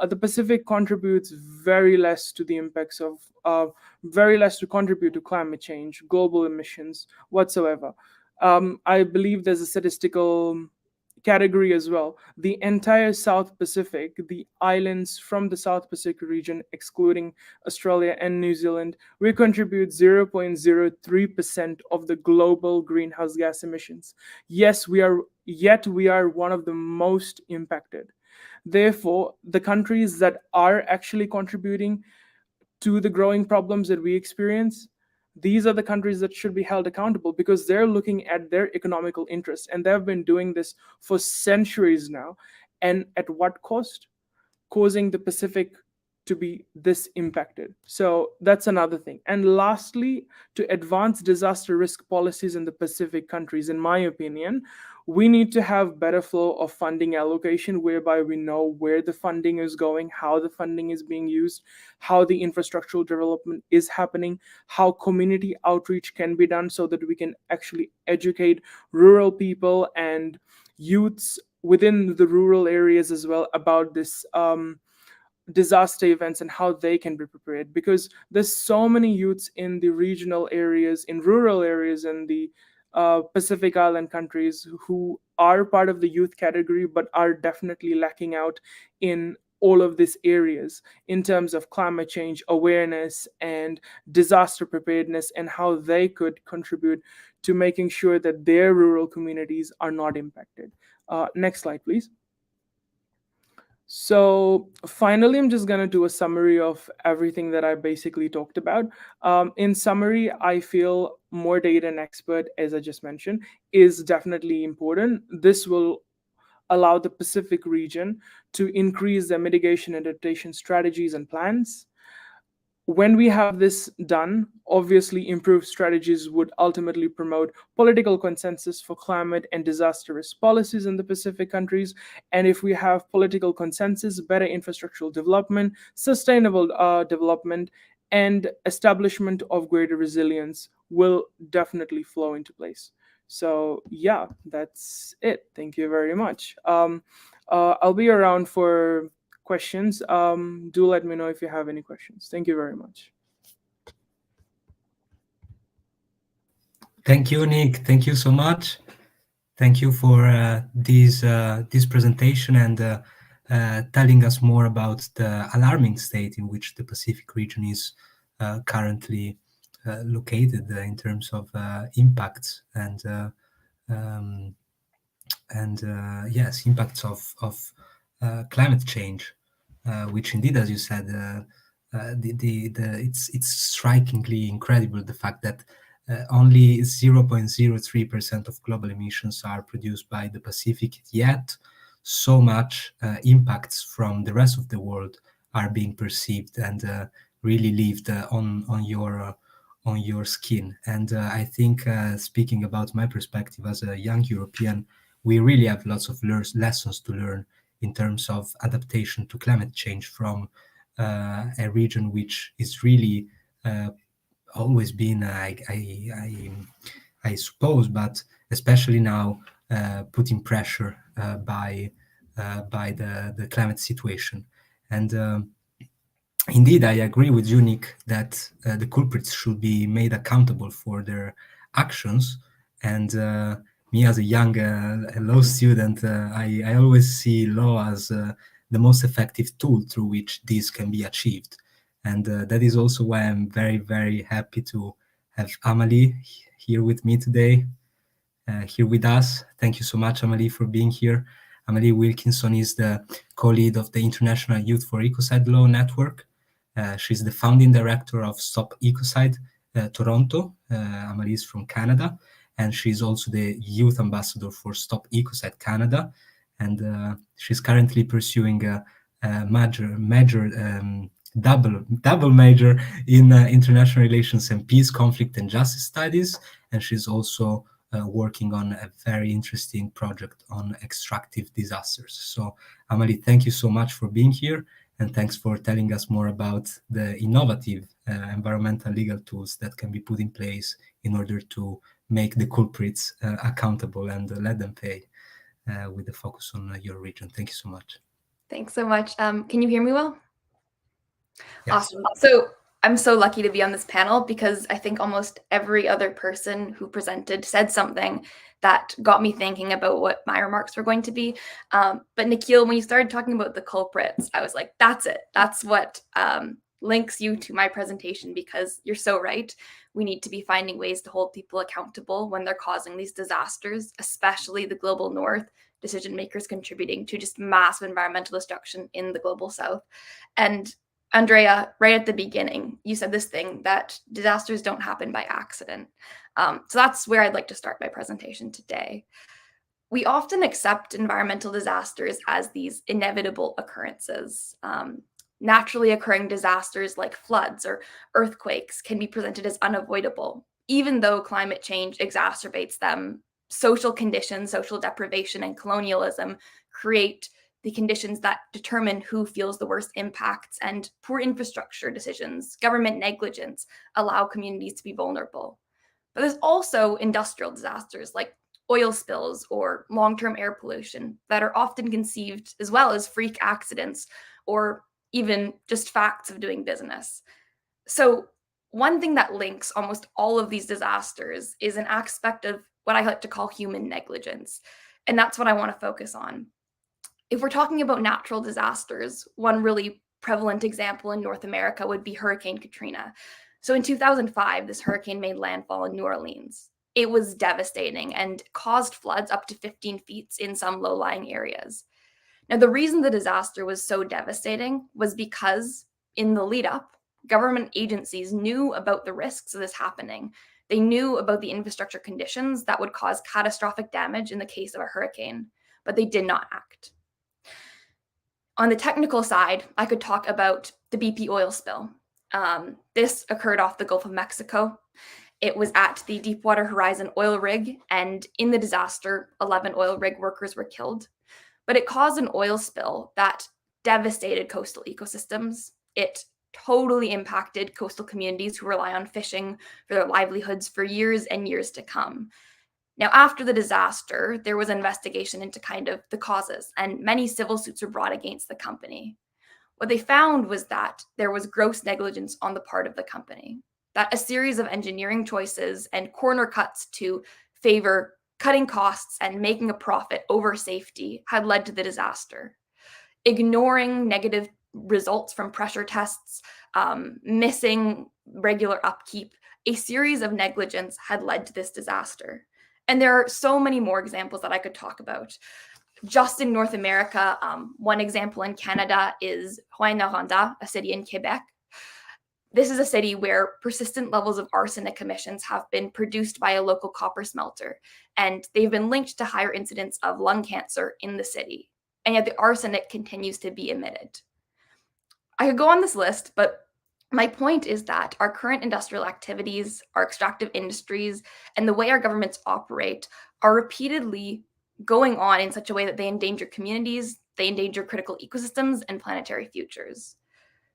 the Pacific contributes very less to the impacts of, very less to contribute to climate change, global emissions whatsoever. I believe there's a statistical category as well. The entire South Pacific, the islands from the South Pacific region, excluding Australia and New Zealand, we contribute 0.03% of the global greenhouse gas emissions. Yes, we are one of the most impacted. Therefore, the countries that are actually contributing to the growing problems that we experience, these are the countries that should be held accountable, because they're looking at their economical interests, and they've been doing this for centuries now. And at what cost? Causing the Pacific to be this impacted. So that's another thing. And lastly, to advance disaster risk policies in the Pacific countries, in my opinion, we need to have better flow of funding allocation, whereby we know where the funding is going, how the funding is being used, how the infrastructural development is happening, how community outreach can be done, so that we can actually educate rural people and youths within the rural areas as well about this disaster events and how they can be prepared. Because there's so many youths in the regional areas, in rural areas, in the Pacific Island countries, who are part of the youth category but are definitely lacking out in all of these areas in terms of climate change awareness and disaster preparedness, and how they could contribute to making sure that their rural communities are not impacted. Next slide, please. So finally, I'm just going to do a summary of everything that I basically talked about. In summary, I feel more data and expert, as I just mentioned, is definitely important. This will allow the Pacific region to increase their mitigation and adaptation strategies and plans. When we have this done, obviously improved strategies would ultimately promote political consensus for climate and disaster risk policies in the Pacific countries. And if we have political consensus, better infrastructural development, sustainable development, and establishment of greater resilience will definitely flow into place. So yeah, that's it. Thank you very much. I'll be around for questions. Do let me know if you have any questions. Thank you very much. Thank you, Nick. Thank you so much. Thank you for this presentation and telling us more about the alarming state in which the Pacific region is currently located in terms of impacts and yes, impacts of climate change, which indeed, as you said, it's strikingly incredible, the fact that only 0.03% of global emissions are produced by the Pacific, yet so much impacts from the rest of the world are being perceived and really lived on your skin. And I think, speaking about my perspective as a young European, we really have lots of lessons to learn in terms of adaptation to climate change from a region which is really always been, I suppose, but especially now putting pressure by the climate situation. And indeed, I agree with you, Nick, that the culprits should be made accountable for their actions. And me, as a young law student, I always see law as the most effective tool through which this can be achieved. And that is also why I'm very, very happy to have Amalie here with me today, here with us. Thank you so much, Amalie, for being here. Amalie Wilkinson is the co-lead of the International Youth for Ecocide Law Network. She's the founding director of Stop Ecocide Toronto. Amalie is from Canada, and she's also the youth ambassador for Stop Ecocide Canada. And she's currently pursuing a double major in international relations and peace, conflict and justice studies. And she's also working on a very interesting project on extractive disasters. So, Amalie, thank you so much for being here. And thanks for telling us more about the innovative environmental legal tools that can be put in place in order to make the culprits accountable and let them pay with the focus on your region. Thank you so much. Thanks so much. Can you hear me well? Yes. Awesome. So I'm so lucky to be on this panel because I think almost every other person who presented said something that got me thinking about what my remarks were going to be. But Nikhil, when you started talking about the culprits, I was like, that's it. That's what links you to my presentation, because you're so right. We need to be finding ways to hold people accountable when they're causing these disasters, especially the global north, decision makers contributing to just massive environmental destruction in the global south. And Andrea, right at the beginning, you said this thing that disasters don't happen by accident. So that's where I'd like to start my presentation today. We often accept environmental disasters as these inevitable occurrences. Naturally occurring disasters like floods or earthquakes can be presented as unavoidable, even though climate change exacerbates them. Social conditions, social deprivation, and colonialism create the conditions that determine who feels the worst impacts, and poor infrastructure decisions, government negligence allow communities to be vulnerable. But there's also industrial disasters like oil spills or long-term air pollution that are often conceived as well as freak accidents or even just facts of doing business. So one thing that links almost all of these disasters is an aspect of what I like to call human negligence. And that's what I want to focus on. If we're talking about natural disasters, one really prevalent example in North America would be Hurricane Katrina. So in 2005, this hurricane made landfall in New Orleans. It was devastating and caused floods up to 15 feet in some low-lying areas. Now, the reason the disaster was so devastating was because in the lead up, government agencies knew about the risks of this happening. They knew about the infrastructure conditions that would cause catastrophic damage in the case of a hurricane, but they did not act. On the technical side, I could talk about the BP oil spill. This occurred off the Gulf of Mexico. It was at the Deepwater Horizon oil rig, and in the disaster, 11 oil rig workers were killed. But it caused an oil spill that devastated coastal ecosystems. It totally impacted coastal communities who rely on fishing for their livelihoods for years and years to come. Now, after the disaster, there was an investigation into kind of the causes, and many civil suits were brought against the company. What they found was that there was gross negligence on the part of the company, that a series of engineering choices and corner cuts to favor cutting costs and making a profit over safety had led to the disaster. Ignoring negative results from pressure tests, missing regular upkeep, a series of negligence had led to this disaster. And there are so many more examples that I could talk about. Just in North America, one example in Canada is Rouyn-Noranda, a city in Quebec. This is a city where persistent levels of arsenic emissions have been produced by a local copper smelter, and they've been linked to higher incidence of lung cancer in the city. And yet the arsenic continues to be emitted. I could go on this list, but my point is that our current industrial activities, our extractive industries, and the way our governments operate are repeatedly going on in such a way that they endanger communities, they endanger critical ecosystems and planetary futures.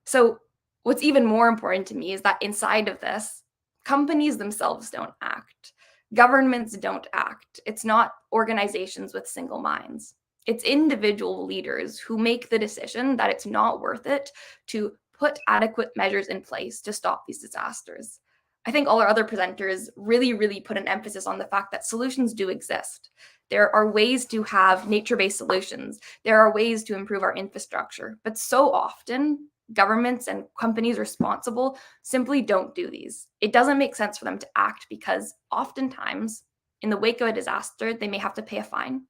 So what's even more important to me is that inside of this, companies themselves don't act. Governments don't act. It's not organizations with single minds. It's individual leaders who make the decision that it's not worth it to put adequate measures in place to stop these disasters. I think all our other presenters really put an emphasis on the fact that solutions do exist. There are ways to have nature-based solutions. There are ways to improve our infrastructure, but so often governments and companies responsible simply don't do these. It doesn't make sense for them to act because oftentimes in the wake of a disaster, they may have to pay a fine.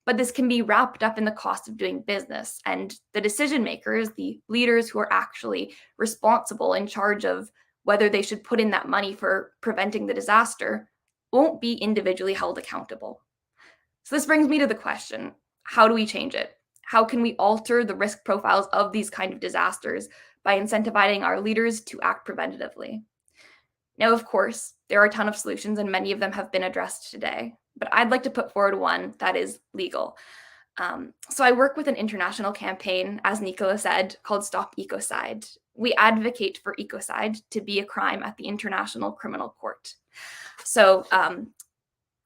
But this can be wrapped up in the cost of doing business. And the decision makers, the leaders who are actually responsible in charge of whether they should put in that money for preventing the disaster, won't be individually held accountable. So this brings me to the question, how do we change it? How can we alter the risk profiles of these kind of disasters by incentivizing our leaders to act preventatively? Now, of course, there are a ton of solutions and many of them have been addressed today, but I'd like to put forward one that is legal. So I work with an international campaign, as Nicola said, called Stop Ecocide. We advocate for ecocide to be a crime at the International Criminal Court. So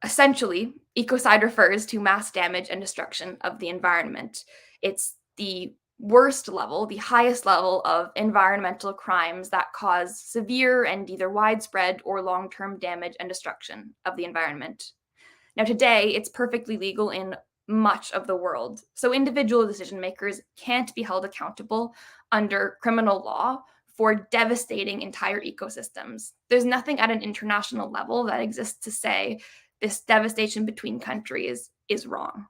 essentially, ecocide refers to mass damage and destruction of the environment. It's the worst level, the highest level of environmental crimes that cause severe and either widespread or long-term damage and destruction of the environment. Now, today, it's perfectly legal in much of the world, so individual decision makers can't be held accountable under criminal law for devastating entire ecosystems. There's nothing at an international level that exists to say this devastation between countries is wrong.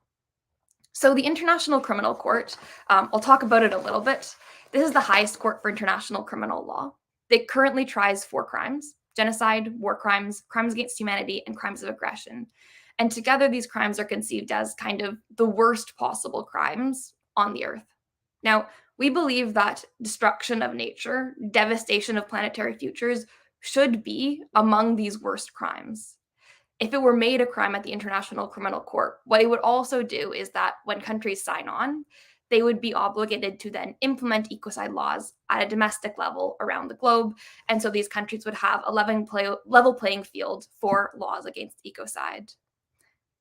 So the International Criminal Court, I'll talk about it a little bit. This is the highest court for international criminal law. It currently tries 4 crimes: genocide, war crimes, crimes against humanity, and crimes of aggression. And together, these crimes are conceived as kind of the worst possible crimes on the earth. Now, we believe that destruction of nature, devastation of planetary futures, should be among these worst crimes. If it were made a crime at the International Criminal Court, what it would also do is that when countries sign on, they would be obligated to then implement ecocide laws at a domestic level around the globe. And so these countries would have a level playing field for laws against ecocide.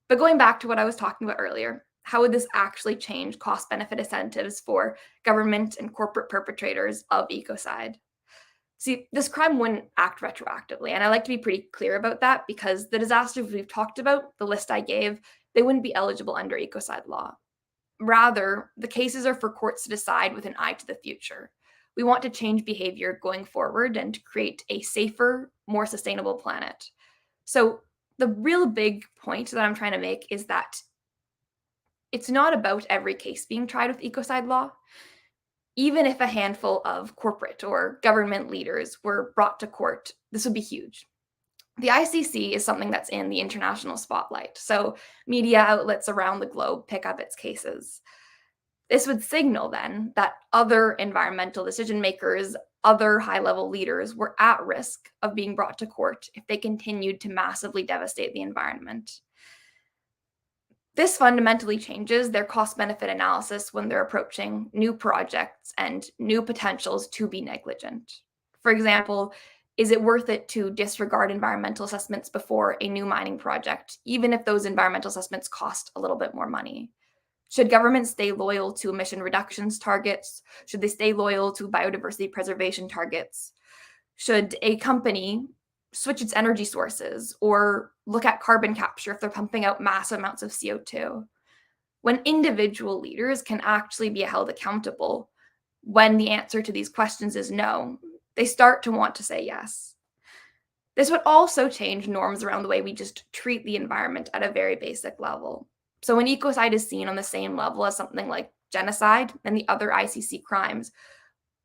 But going back to what I was talking about earlier, how would this actually change cost-benefit incentives for government and corporate perpetrators of ecocide? See, this crime wouldn't act retroactively, and I like to be pretty clear about that because the disasters we've talked about, the list I gave, they wouldn't be eligible under ecocide law. Rather, the cases are for courts to decide with an eye to the future. We want to change behavior going forward and to create a safer, more sustainable planet. So the real big point that I'm trying to make is that it's not about every case being tried with ecocide law. Even if a handful of corporate or government leaders were brought to court, this would be huge. The ICC is something that's in the international spotlight, so media outlets around the globe pick up its cases. This would signal then that other environmental decision makers, other high-level leaders were at risk of being brought to court if they continued to massively devastate the environment. This fundamentally changes their cost-benefit analysis when they're approaching new projects and new potentials to be negligent. For example, is it worth it to disregard environmental assessments before a new mining project, even if those environmental assessments cost a little bit more money? Should governments stay loyal to emission reductions targets? Should they stay loyal to biodiversity preservation targets? Should a company switch its energy sources or look at carbon capture if they're pumping out massive amounts of CO2? When individual leaders can actually be held accountable, when the answer to these questions is no, they start to want to say yes. This would also change norms around the way we just treat the environment at a very basic level. So when ecocide is seen on the same level as something like genocide and the other ICC crimes,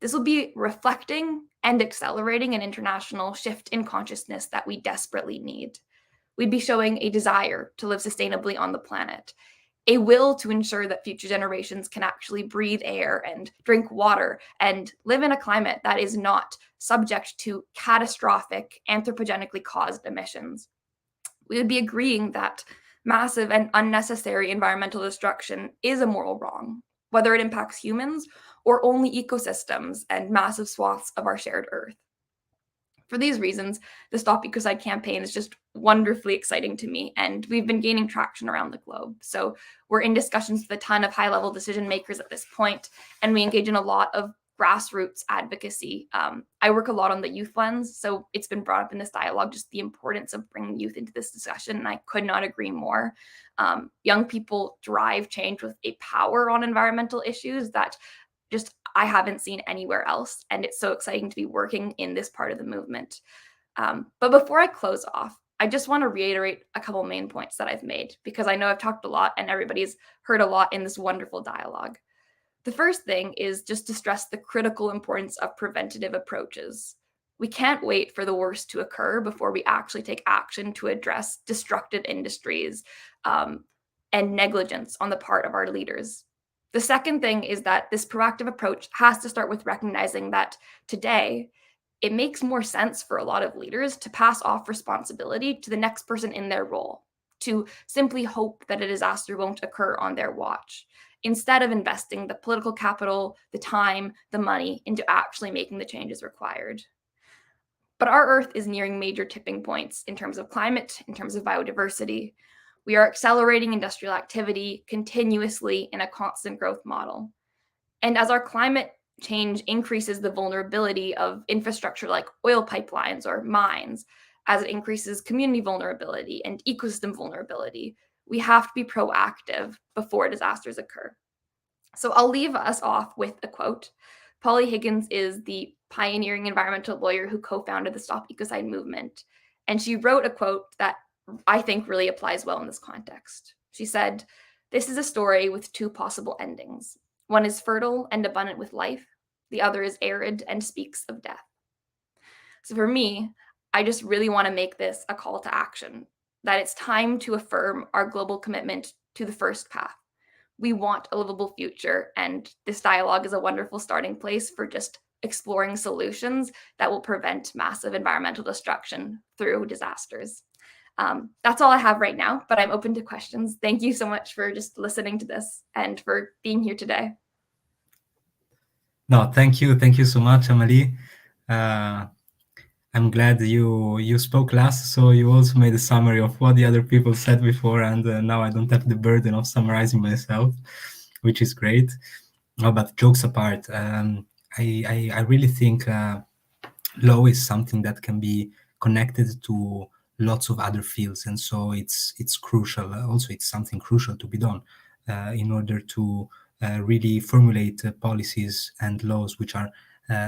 this will be reflecting and accelerating an international shift in consciousness that we desperately need. We'd be showing a desire to live sustainably on the planet, a will to ensure that future generations can actually breathe air and drink water and live in a climate that is not subject to catastrophic anthropogenically caused emissions. We would be agreeing that massive and unnecessary environmental destruction is a moral wrong, whether it impacts humans or only ecosystems and massive swaths of our shared Earth. For these reasons, the Stop Ecocide campaign is just wonderfully exciting to me, and we've been gaining traction around the globe. So we're in discussions with a ton of high-level decision makers at this point, and we engage in a lot of grassroots advocacy. I work a lot on the youth lens, so it's been brought up in this dialogue, just the importance of bringing youth into this discussion, and I could not agree more. Young people drive change with a power on environmental issues that just I haven't seen anywhere else, and it's so exciting to be working in this part of the movement. But before I close off, I just want to reiterate a couple main points that I've made, because I know I've talked a lot and everybody's heard a lot in this wonderful dialogue. The first thing is just to stress the critical importance of preventative approaches. We can't wait for the worst to occur before we actually take action to address destructive industries and negligence on the part of our leaders. The second thing is that this proactive approach has to start with recognizing that today, it makes more sense for a lot of leaders to pass off responsibility to the next person in their role, to simply hope that a disaster won't occur on their watch, instead of investing the political capital, the time, the money into actually making the changes required. But our Earth is nearing major tipping points in terms of climate, in terms of biodiversity. We are accelerating industrial activity continuously in a constant growth model. And as our climate change increases the vulnerability of infrastructure like oil pipelines or mines, as it increases community vulnerability and ecosystem vulnerability, we have to be proactive before disasters occur. So I'll leave us off with a quote. Polly Higgins is the pioneering environmental lawyer who co-founded the Stop Ecocide movement. And she wrote a quote that I think really applies well in this context. She said, "This is a story with two possible endings. One is fertile and abundant with life. The other is arid and speaks of death." So for me, I just really want to make this a call to action, that it's time to affirm our global commitment to the first path. We want a livable future, and this dialogue is a wonderful starting place for just exploring solutions that will prevent massive environmental destruction through disasters. That's all I have right now, but I'm open to questions. Thank you so much for just listening to this and for being here today. No, thank you so much, Amalie. I'm glad you spoke last, so you also made a summary of what the other people said before, and now I don't have the burden of summarizing myself, which is great. No, but jokes apart, I really think law is something that can be connected to lots of other fields, and so it's crucial. Also, it's something crucial to be done in order to really formulate policies and laws which are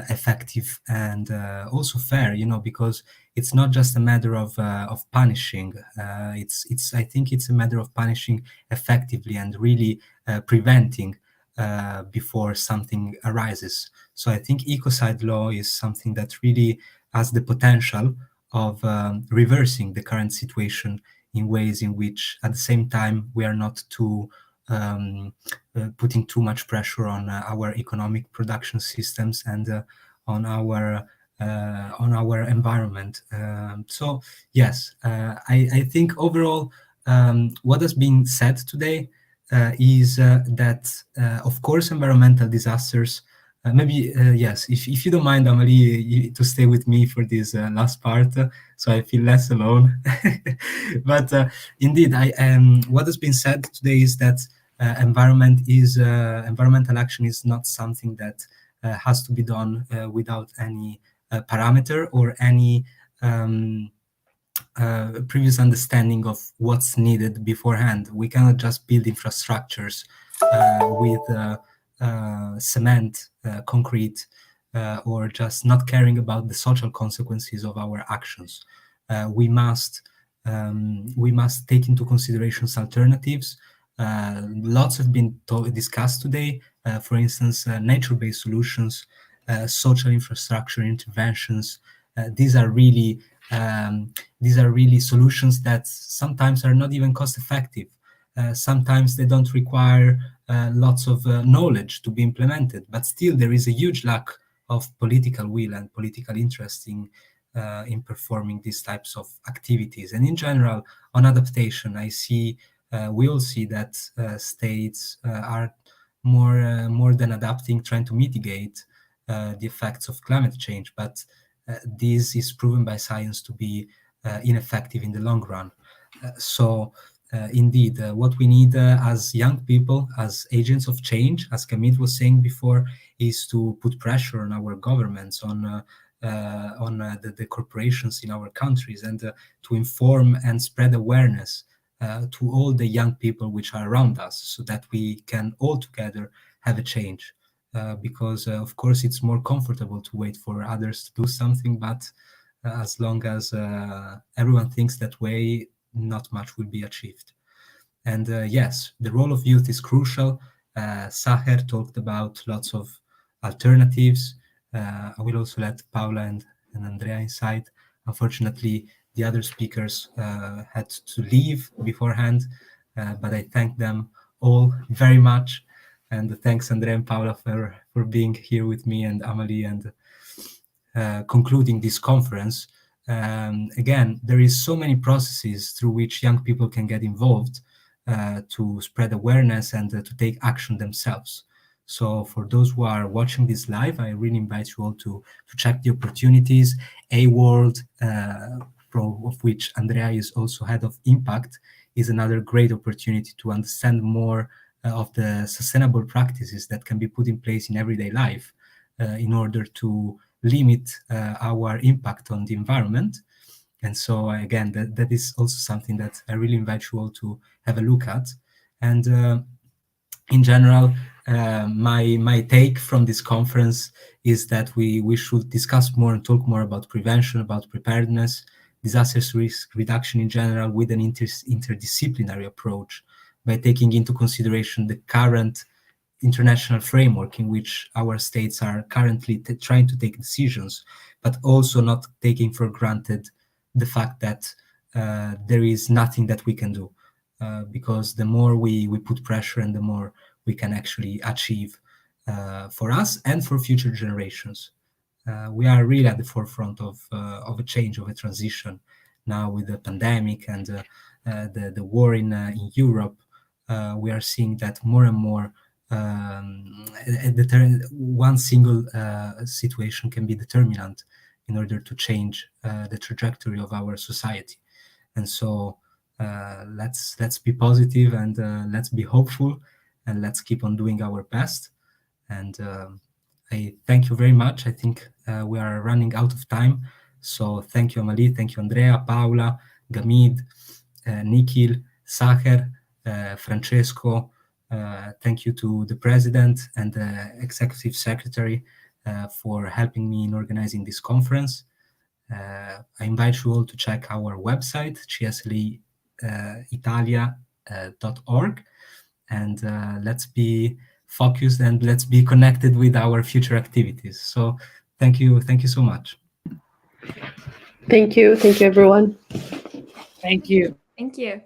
effective and also fair. Because it's not just a matter of punishing. It's I think it's a matter of punishing effectively and really preventing before something arises. So I think ecocide law is something that really has the potential of reversing the current situation in ways in which, at the same time, we are not putting too much pressure on our economic production systems and on our environment. So yes, I think overall, what has been said today is that, of course, environmental disasters. Maybe yes, if you don't mind, Amalie, to stay with me for this last part, so I feel less alone. But indeed, what has been said today is that environmental action is not something that has to be done without any parameter or any previous understanding of what's needed beforehand. We cannot just build infrastructures with cement, concrete, or just not caring about the social consequences of our actions. We must take into consideration alternatives. Lots have been discussed today. For instance, nature-based solutions, social infrastructure interventions. These are really solutions that sometimes are not even cost-effective. Sometimes they don't require lots of knowledge to be implemented, but still there is a huge lack of political will and political interest in performing these types of activities. And in general, on adaptation, we all see that states are more than adapting, trying to mitigate the effects of climate change, but this is proven by science to be ineffective in the long run. So indeed, what we need as young people, as agents of change, as Camille was saying before, is to put pressure on our governments, on the corporations in our countries, and to inform and spread awareness to all the young people which are around us, so that we can all together have a change. Because of course it's more comfortable to wait for others to do something, but as long as everyone thinks that way, not much will be achieved. And yes, the role of youth is crucial. Saher talked about lots of alternatives. I will also let Paula and Andrea inside. Unfortunately, the other speakers had to leave beforehand, but I thank them all very much. And thanks, Andrea and Paula, for being here with me, and Amalie, and concluding this conference. Again, there is so many processes through which young people can get involved to spread awareness and to take action themselves. So for those who are watching this live, I really invite you all to check the opportunities. A-World, of which Andrea is also head of Impact, is another great opportunity to understand more of the sustainable practices that can be put in place in everyday life in order to limit our impact on the environment. And so again, that is also something that I really invite you all to have a look at. And in general, my take from this conference is that we should discuss more and talk more about prevention, about preparedness, disasters risk reduction in general, with an interdisciplinary approach, by taking into consideration the current international framework in which our states are currently trying to take decisions, but also not taking for granted the fact that there is nothing that we can do, because the more we put pressure and the more we can actually achieve for us and for future generations. We are really at the forefront of a change, of a transition now with the pandemic and the war in Europe. We are seeing that more and more one single situation can be determinant in order to change the trajectory of our society. And so let's be positive and let's be hopeful, and let's keep on doing our best. And I thank you very much. I think we are running out of time. So thank you, Amalie. Thank you, Andrea, Paula, Gamid, Nikhil, Sacher, Francesco. Thank you to the president and the executive secretary for helping me in organizing this conference. I invite you all to check our website, csleitalia.org, and let's be focused and let's be connected with our future activities. So thank you so much. Thank you, everyone. Thank you. Thank you.